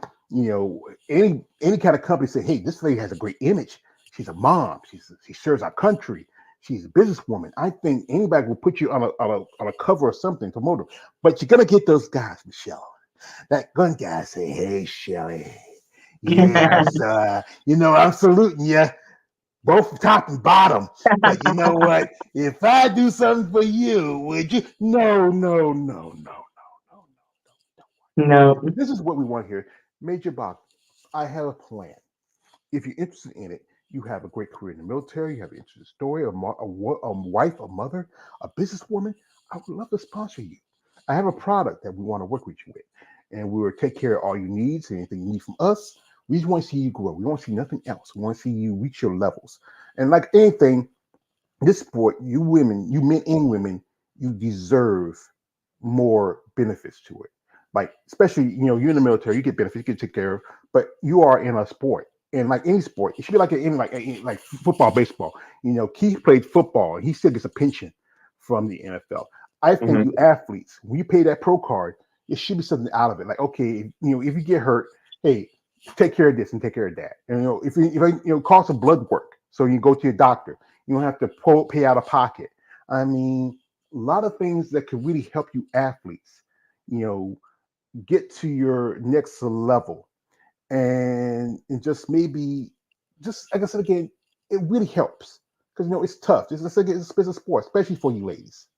any kind of company say, hey, this lady has a great image. She's a mom. She serves our country. She's a businesswoman. I think anybody will put you on a cover or something to promote her. But you're gonna get those guys, Michelle. That gun guy say, hey, Shelly. Yes, I'm saluting you both top and bottom. But you know what? If I do something for you, would you? No, no, no, no, no, No. no. This is what we want here. Major Bob, I have a plan. If you're interested in it, you have a great career in the military, you have an interesting story, a wife, a mother, a businesswoman. I would love to sponsor you. I have a product that we want to work with you with, and we will take care of all your needs, anything you need from us. We just want to see you grow. We want to see nothing else. We want to see you reach your levels. And like anything, this sport, you women, you men and women, you deserve more benefits to it. Like, especially, you're in the military, you get benefits, you get taken care of, but you are in a sport. And like any sport, it should be like like football, baseball. Keith played football and he still gets a pension from the NFL. I think you Mhm. athletes, when you pay that pro card, it should be something out of it. Like, okay, if you get hurt, hey, take care of this and take care of that. And if call some blood work, so you go to your doctor. You don't have to pay out of pocket. I mean, a lot of things that could really help you athletes, get to your next level. And just maybe, just like I said again, it really helps because it's tough. It's a business sport, especially for you ladies.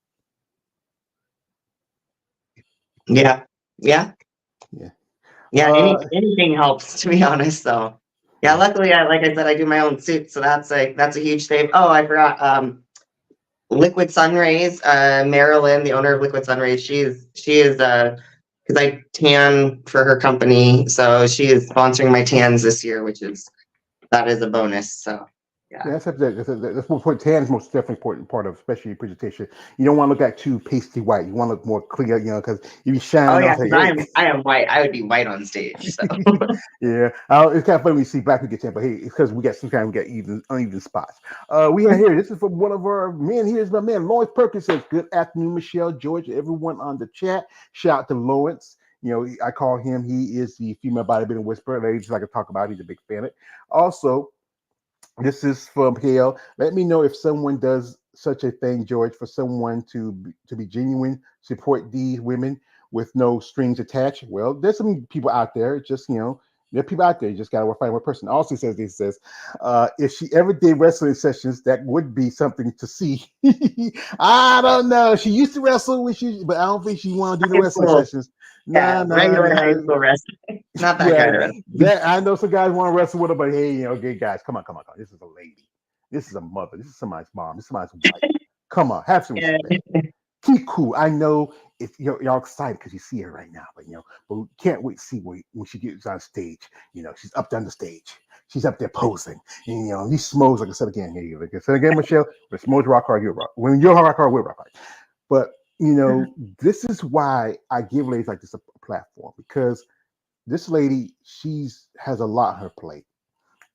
Yeah. Yeah. Yeah. Yeah. Uh, Anything helps, to be honest, though. Yeah. yeah. Luckily, like I said, I do my own suit, so that's a huge save. Oh, I forgot. Liquid Sunrays, Marilyn, the owner of Liquid Sunrays, she is because I tan for her company, so she is sponsoring my tans this year, that is a bonus. So Yeah, yeah. that's what tan is most definitely important part of, especially your presentation. You don't want to look like too pasty white. You want to look more clear, because if you Oh shine, yeah, I'll say, because hey. I am white. I would be white on stage. So Yeah, it's kind of funny when you see black people get tan, but hey, it's because sometimes we got uneven spots. We have here. This is from one of our men. Here's my man, Lawrence Perkins says, "Good afternoon, Michelle, George, everyone on the chat. Shout out to Lawrence. I call him. He is the female bodybuilding whisperer. Ladies like to talk about. He's a big fan of it. Also, this is from Hale. Let me know if someone does such a thing, George, for someone to be genuine, support these women with no strings attached. Well, there's some people out there. Just there are people out there. You just gotta find one person. Also says if she ever did wrestling sessions, that would be something to see. I don't know. She used to wrestle but I don't think she want to do the high wrestling school, sessions. yeah, No, no, regular high no. school wrestling, not that Yeah, kind of wrestling. that I know some guys want to wrestle with her, but hey, okay, guys, come on, come on, come on. This is a lady. This is a mother. This is somebody's mom. This is somebody's wife. Come on, have some Yeah. respect. Keep cool. I know if y'all excited because you see her right now, but we can't wait to see when she gets on stage. She's up there on the stage. She's up there posing. And these smokes, like I said again, like I said again, Michelle, when smokes rock hard, you rock. When you're rock hard, we'll rock hard. But this is why I give ladies like this a platform, because this lady, she's has a lot on her plate.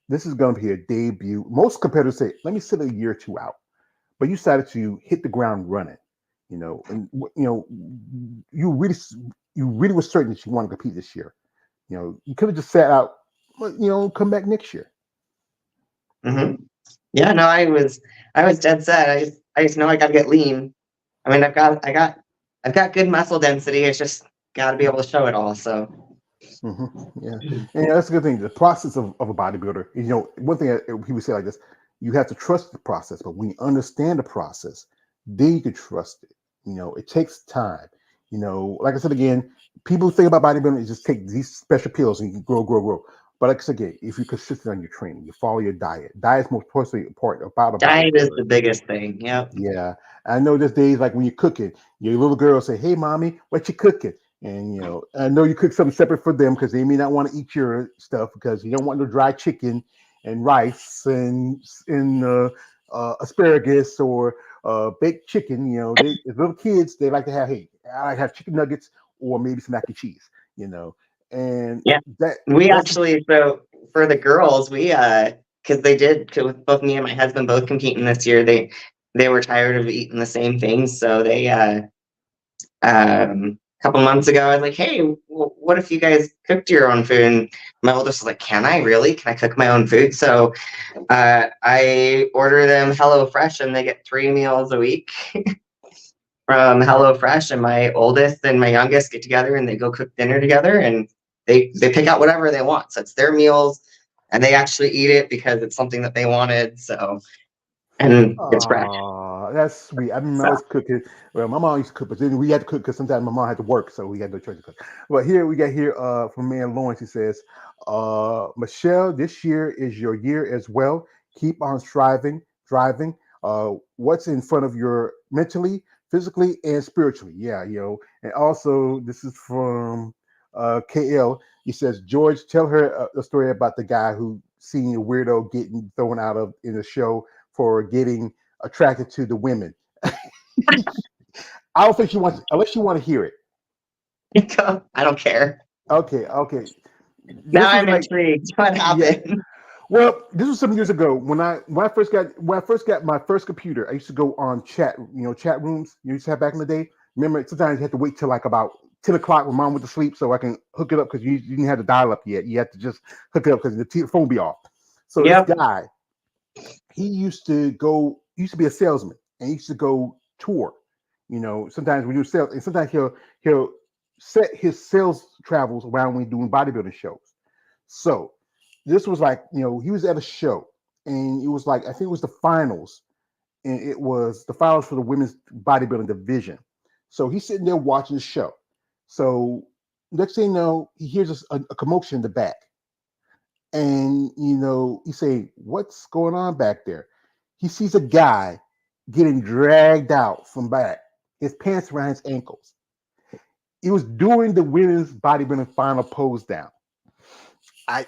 This is going to be a debut. Most competitors say, "Let me sit a year or two out," but you decided to hit the ground running. And you really were certain that you want to compete this year. You could have just sat out, but come back next year. Hmm. Yeah, no, I was dead set. I just know I gotta get lean. I mean, I've got good muscle density. It's just got to be able to show it all. So Hmm. Yeah, and that's a good thing. The process of a bodybuilder, one thing he would say like this: you have to trust the process, but when you understand the process, then you can trust it. It takes time. Like I said again, people think about bodybuilding is just take these special pills and you can grow, grow, grow. But like I said again, if you're consistent on your training, you follow your diet. Diet's most personally important about a diet is bodybuilder. the biggest thing. Yep. Yeah, I know there's days like when you're cooking, your little girl say, "Hey, mommy, what you cooking?" And I know you cook something separate for them because they may not want to eat your stuff because you don't want no dry chicken and rice and asparagus or baked chicken. As little kids, they like to have, hey, I have chicken nuggets or maybe some mac and cheese. And Yeah. that We that's actually, so for the girls, because they did, 'cause with both me and my husband both competing this year, they were tired of eating the same things, so a couple months ago, I was like, hey, what if you guys cooked your own food? And my oldest was like, can I really? Can I cook my own food? So I order them HelloFresh, and they get 3 meals a week from HelloFresh. And my oldest and my youngest get together and they go cook dinner together, and they pick out whatever they want. So it's their meals, and they actually eat it because it's something that they wanted. So, and it's fresh. Oh, that's sweet. I remember I So was cooking. Well, my mom used to cook, but then we had to cook because sometimes my mom had to work, so we had no choice to cook. But here we got here from man Lawrence. He says, Michelle, this year is your year as well. Keep on striving, driving. What's in front of your mentally, physically, and spiritually. Yeah, And also, this is from KL. He says, George, tell her a story about the guy who seen a weirdo getting thrown out of in the show for getting attracted to the women. I don't think she wants, unless you want to hear it. I don't care. Okay, okay. Now This was I'm like, intrigued. What yeah. happened? Well, this was some years ago when I first got my first computer. I used to go on chat rooms you used to have back in the day. Remember, sometimes you had to wait till like about 10 o'clock when mom went to sleep so I can hook it up because you didn't have the dial up yet. You had to just hook it up because the phone be off. So this Yep. guy, he used to be a salesman and he used to go tour. Sometimes we do sales, and sometimes he'll set his sales travels around when doing bodybuilding shows. So this was like, he was at a show and it was like, I think it was the finals, and it was the finals for the women's bodybuilding division. So he's sitting there watching the show. So next thing you know, he hears a commotion in the back. And he say, "What's going on back there?" He sees a guy getting dragged out from back, his pants around his ankles. He was doing the women's bodybuilding final pose down. I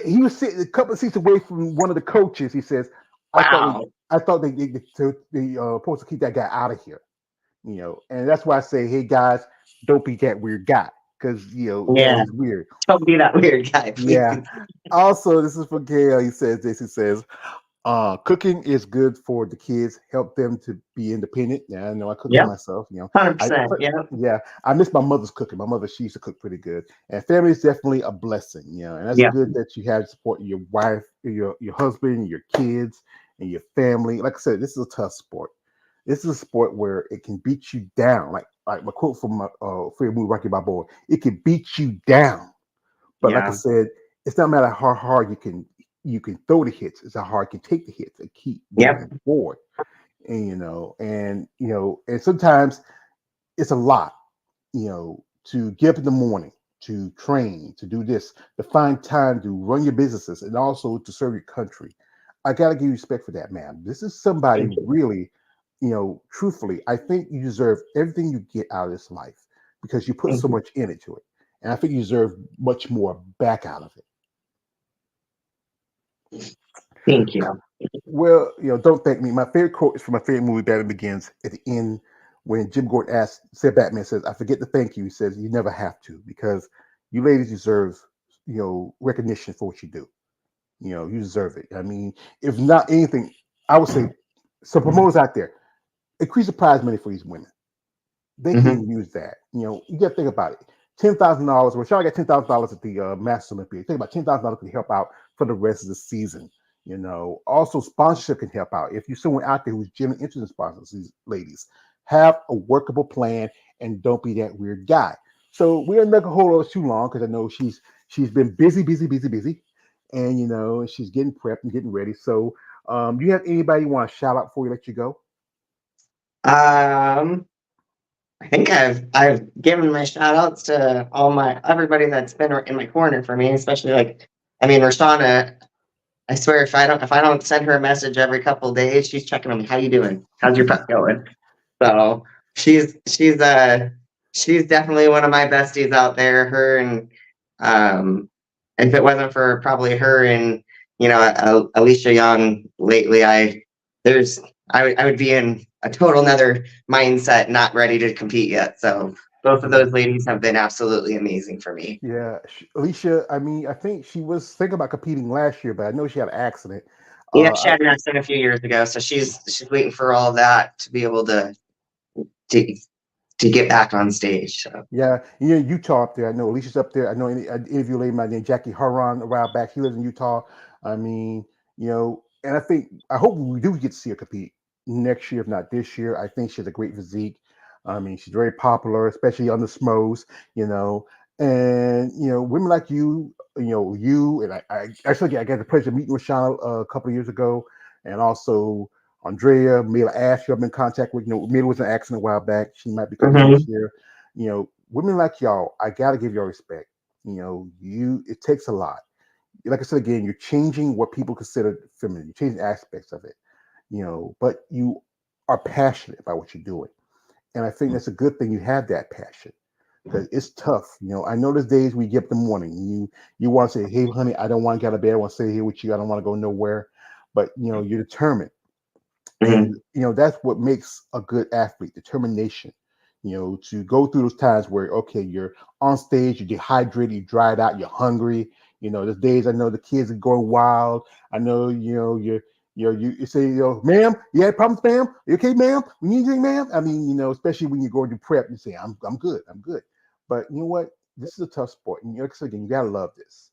he was sitting a couple of seats away from one of the coaches. He says, Wow. I thought they supposed to keep that guy out of here." And that's why I say, hey guys, don't be that weird guy because yeah, Yeah. he's weird. Don't be that weird guy, Yeah. please. Also, this is for Gail. He says this. He says, cooking is good for the kids, help them to be independent. Yeah, I know I cook for Yep. myself. I 100%. Yep. yeah, I miss my mother's cooking. My mother, she used to cook pretty good. And family is definitely a blessing. And that's Yeah. good that you have support your wife, your husband, your kids, and your family. Like I said, this is a tough sport. This is a sport where it can beat you down. Like my quote from my favorite movie, Rocky Balboa. It can beat you down, but like I Yeah. said, it's not matter how hard you can throw the hits. It's how hard you can take the hits and keep Yep. moving forward. And sometimes it's a lot, to get up in the morning, to train, to do this, to find time to run your businesses, and also to serve your country. I gotta give you respect for that, man. This is somebody Thank you. really, truthfully, I think you deserve everything you get out of this life because you put Thank so you. much into it. And I think you deserve much more back out of it. Thank you. Well, don't thank me. My favorite quote is from my favorite movie, Batman Begins, at the end when Jim Gordon said Batman says, I forget to thank you. He says, you never have to because you ladies deserve, recognition for what you do. You deserve it. I mean, if not anything, I would say some promoters out there, increase the prize money for these women. They Hmm. can use that. You got to think about it. $10,000. Well, Charlotte got $10,000 at the Masters Olympia. Think about $10,000 can help out for the rest of the season. Also sponsorship can help out. If you're someone out there who's genuinely interested in sponsors, these ladies, have a workable plan and don't be that weird guy. So we don't make a whole lot too long because I know she's been busy, and she's getting prepped and getting ready. So, do you have anybody you want to shout out before we let you go? Um, I think I've given my shout outs to everybody that's been in my corner for me, especially Rashana. I swear if I don't send her a message every couple of days, she's checking on me. How you doing? How's your prep going? So she's definitely one of my besties out there. Her and if it wasn't for probably her and Alicia Young lately, I would be in a total another mindset, not ready to compete yet. So both of those ladies have been absolutely amazing for me. Yeah, Alicia. I mean, I think she was thinking about competing last year, but I know she had an accident. Yeah, she had an accident a few years ago, so she's waiting for all of that to be able to to get back on stage. So. Yeah, Utah up there. I know Alicia's up there. I know I interviewed a lady by the name Jackie Huron a while back. She lives in Utah. I mean, and I hope we do get to see her compete next year, if not this year. I think she has a great physique. I mean, she's very popular, especially on the SMOs, and women like you and I actually I got the pleasure of meeting with Shauna a couple of years ago, and also Andrea, Mila Ash, who I've been in contact with. Mila was in an accident a while back. She might be coming this year. Women like y'all, I gotta give y'all respect. It takes a lot. Like I said again, you're changing what people consider feminine. You're changing aspects of it. But you are passionate about what you're doing, and I think that's a good thing. You have that passion because it's tough. I know there's days we get up in the morning. You want to say, "Hey, honey, I don't want to get out of bed. I want to stay here with you. I don't want to go nowhere." But you're determined. And that's what makes a good athlete: determination. To go through those times where you're on stage, you're dehydrated, you dried out, you're hungry. There's days I know the kids are going wild. I know you say, ma'am, you had problems, ma'am? You okay, ma'am? We need anything, ma'am? I mean, especially when you're going to prep, you say, I'm good, I'm good. But you know what? This is a tough sport, and like I said again, you gotta love this.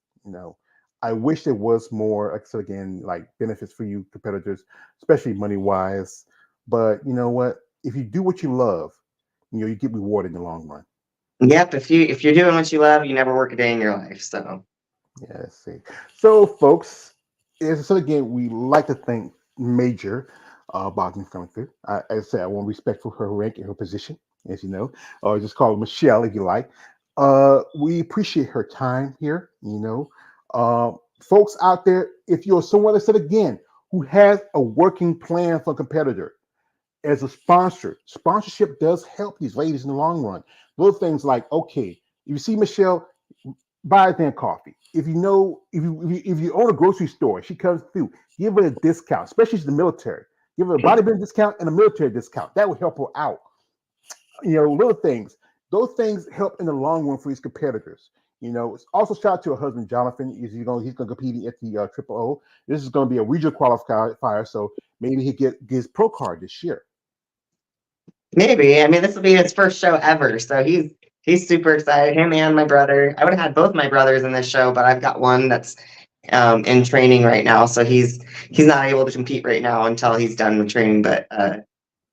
I wish there was more, like I said again, like benefits for you competitors, especially money wise. But you know what? If you do what you love, you get rewarded in the long run. Yep, if you're doing what you love, you never work a day in your life. So yeah, let's see. So, folks, so again, we like to thank Major Bogden coming through. As I said, I want respect for her rank and her position, as you know, or just call her Michelle if you like. We appreciate her time here. Folks out there, if you're someone that said again who has a working plan for a competitor, as a sponsor, sponsorship does help these ladies in the long run. Little things like, okay, if you see Michelle, buy them coffee. If you own a grocery store, she comes through, give her a discount, especially the military. Give her a bodybuilding discount and a military discount. That would help her out. Little things. Those things help in the long run for these competitors. Also shout out to her husband Jonathan. He's going to compete at the Triple O. This is going to be a regional qualifier, so maybe he get his pro card this year. maybe. I mean, this will be his first show ever, so he's super excited. Him and my brother. I would have had both my brothers in this show, but I've got one that's in training right now, so he's not able to compete right now until he's done with training. But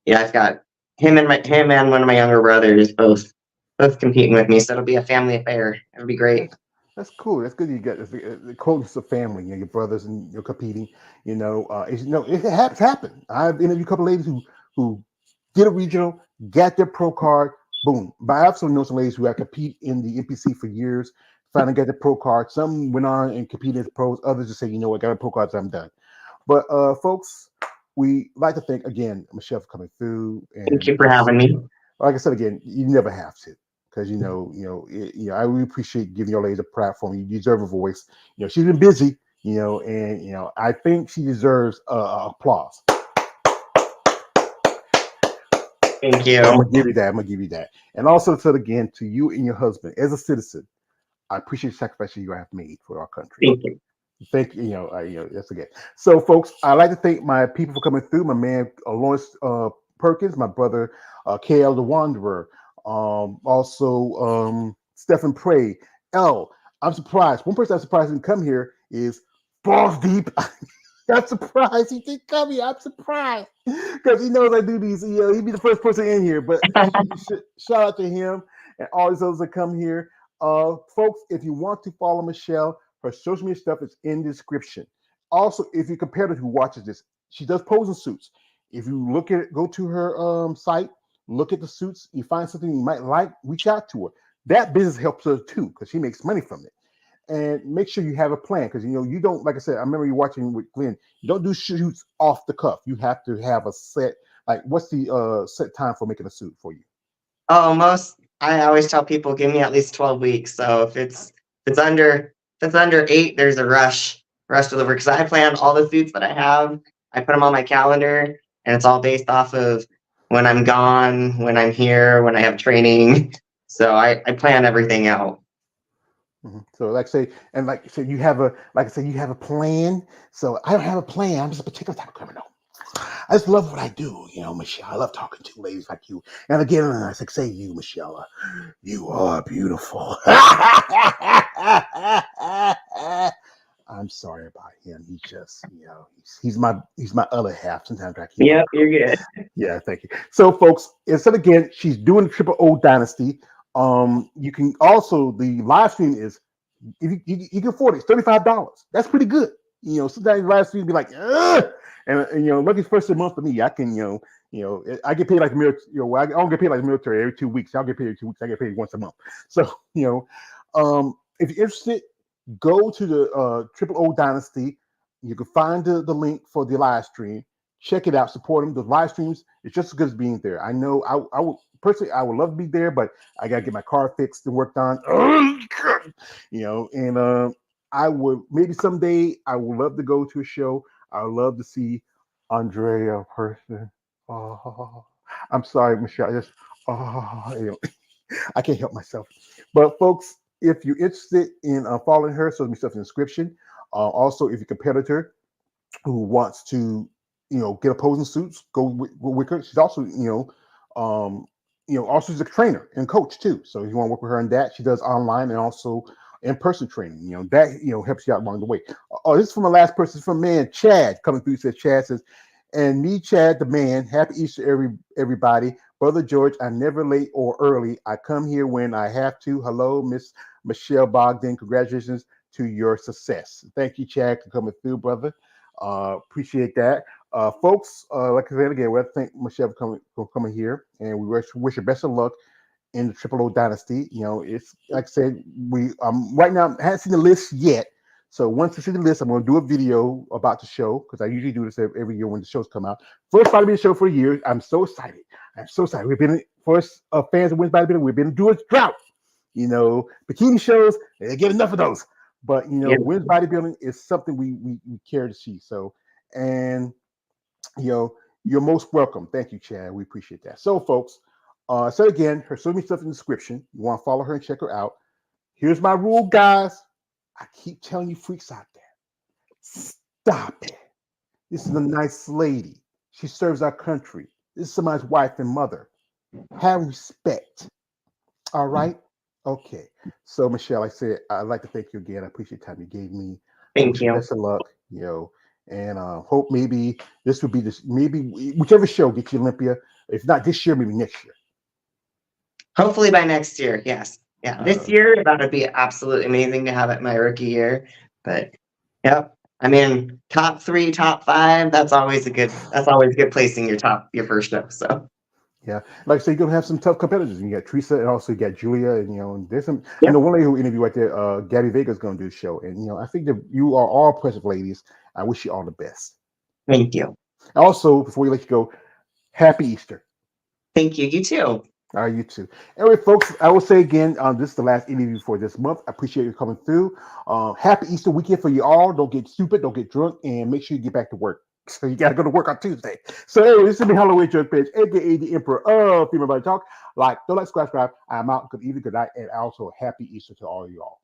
yeah, I've got him and one of my younger brothers both competing with me, so it'll be a family affair. It'll be great. That's cool. That's good. You got the closeness of family. Your brothers and you're competing. It has happened. I've interviewed a couple of ladies who did a regional, got their pro card, boom. But I also know some ladies who have competed in the NPC for years, finally got the pro card. Some went on and competed as pros. Others just say, you know what, got a pro card, so I'm done. But folks, we like to thank again Michelle for coming through. And Thank you for having me. like I said again, you never have to. Because I really appreciate giving your ladies a platform. You deserve a voice. She's been busy. And I think she deserves applause. Thank you. I'm gonna give you that. And also said again to you and your husband, as a citizen, I appreciate the sacrifices you have made for our country. Thank you. Thank you. That's again. So, folks, I'd like to thank my people for coming through. My man Lawrence Perkins, my brother KL the Wanderer. Also, Stephen Prey. L. I'm surprised. One person I'm surprised didn't come here is Balls Deep. I'm surprised he didn't come here. I'm surprised because he knows I do these. He'd be the first person in here. But shout out to him and all these others that come here. Folks, if you want to follow Michelle, her social media stuff is in the description. Also, if you're a competitor who watches this, she does posing suits. If you look at it, go to her site, look at the suits, you find something you might like, reach out to her. That business helps her too because she makes money from it. And make sure you have a plan because you don't, like I said, I remember you watching with Glenn, you don't do shoots off the cuff. You have to have a set, like what's the set time for making a suit for you? Oh, I always tell people give me at least 12 weeks. So if it's under 8, there's a rush deliver because I plan all the suits that I have. I put them on my calendar, and it's all based off of when I'm gone, when I'm here, when I have training. So I plan everything out. Mm-hmm. So like I say, you have a plan. So I don't have a plan. I'm just a particular type of criminal. I just love what I do, Michelle. I love talking to ladies like you. And again, I say you, Michelle, you are beautiful. I'm sorry about him. He just, he's my other half. Sometimes I keep. Yep, you're good. Yeah, thank you. So, folks, instead again, she's doing Triple O Dynasty. You can also the live stream is if you can afford it, it's $35. That's pretty good. Sometimes live stream be like, ugh! And lucky first of the month for me, I can I get paid like the military. I don't get paid like the military every 2 weeks. I don't get paid every 2 weeks. I get paid once a month. So if you're interested, go to the Triple O Dynasty. You can find the link for the live stream. Check it out. Support them. The live streams is just as good as being there. I know I would personally I would love to be there, but I gotta get my car fixed and worked on. And I would maybe someday I would love to go to a show. I would love to see Andrea in person. Oh, I'm sorry, Michelle. I can't help myself. But folks, if you're interested in following her, so there'll be stuff in the description. Also, if you're a competitor who wants to, get opposing suits, go with her. She's also, also she's a trainer and coach too. So if you want to work with her on that, she does online and also in-person training. That helps you out along the way. Oh, this is from the last person. It's from man Chad coming through. Chad says, and me, Chad, the man. Happy Easter, everybody. Brother George, I'm never late or early. I come here when I have to. Hello, Miss Michelle Bogden. Congratulations to your success. Thank you, Chad, for coming through, brother. Appreciate that. Folks, like I said again, we thank Michelle for coming here, and we wish her best of luck in the Triple O Dynasty. It's like I said, we right now I haven't seen the list yet. So once I see the list, I'm going to do a video about the show because I usually do this every year when the shows come out. First Bodybuilder show for a year. I'm so excited. We've been first fans of Women's Bodybuilder. We've been doing a drought. Bikini shows. They get enough of those. But Women's Bodybuilding is something we care to see. So you're most welcome. Thank you, Chad. We appreciate that. So folks, so again, her social media stuff in the description. You want to follow her and check her out. Here's my rule, guys. I keep telling you freaks out there. Stop it. This is a nice lady. She serves our country. This is somebody's wife and mother. Have respect. All right? Okay. So, Michelle, I'd like to thank you again. I appreciate the time you gave me. Thank you. Best of luck, and hope maybe this would be maybe whichever show gets you Olympia. If not this year, maybe next year. Hopefully by next year, yes. Yeah, this year that would be absolutely amazing to have it my rookie year. But yep, I mean, top 3, top 5. That's always good placing your first show. So yeah, like I say, you're gonna have some tough competitors. You got Teresa, and also you got Julia, and there's some. Yep. One lady who interviewed right there, Gabby Vega's gonna do the show, and I think that you are all impressive ladies. I wish you all the best. Thank you. Also, before we let you go, happy Easter. Thank you. You too. All right, you too. Anyway, folks, I will say again, this is the last interview for this month. I appreciate you coming through. Happy Easter weekend for you all. Don't get stupid, don't get drunk, and make sure you get back to work. So you got to go to work on Tuesday. So anyway, this is the Halloween Joke Page, aka the Emperor of Female Body Talk. Don't like, subscribe. I'm out. Good evening, good night, and also happy Easter to all of you all.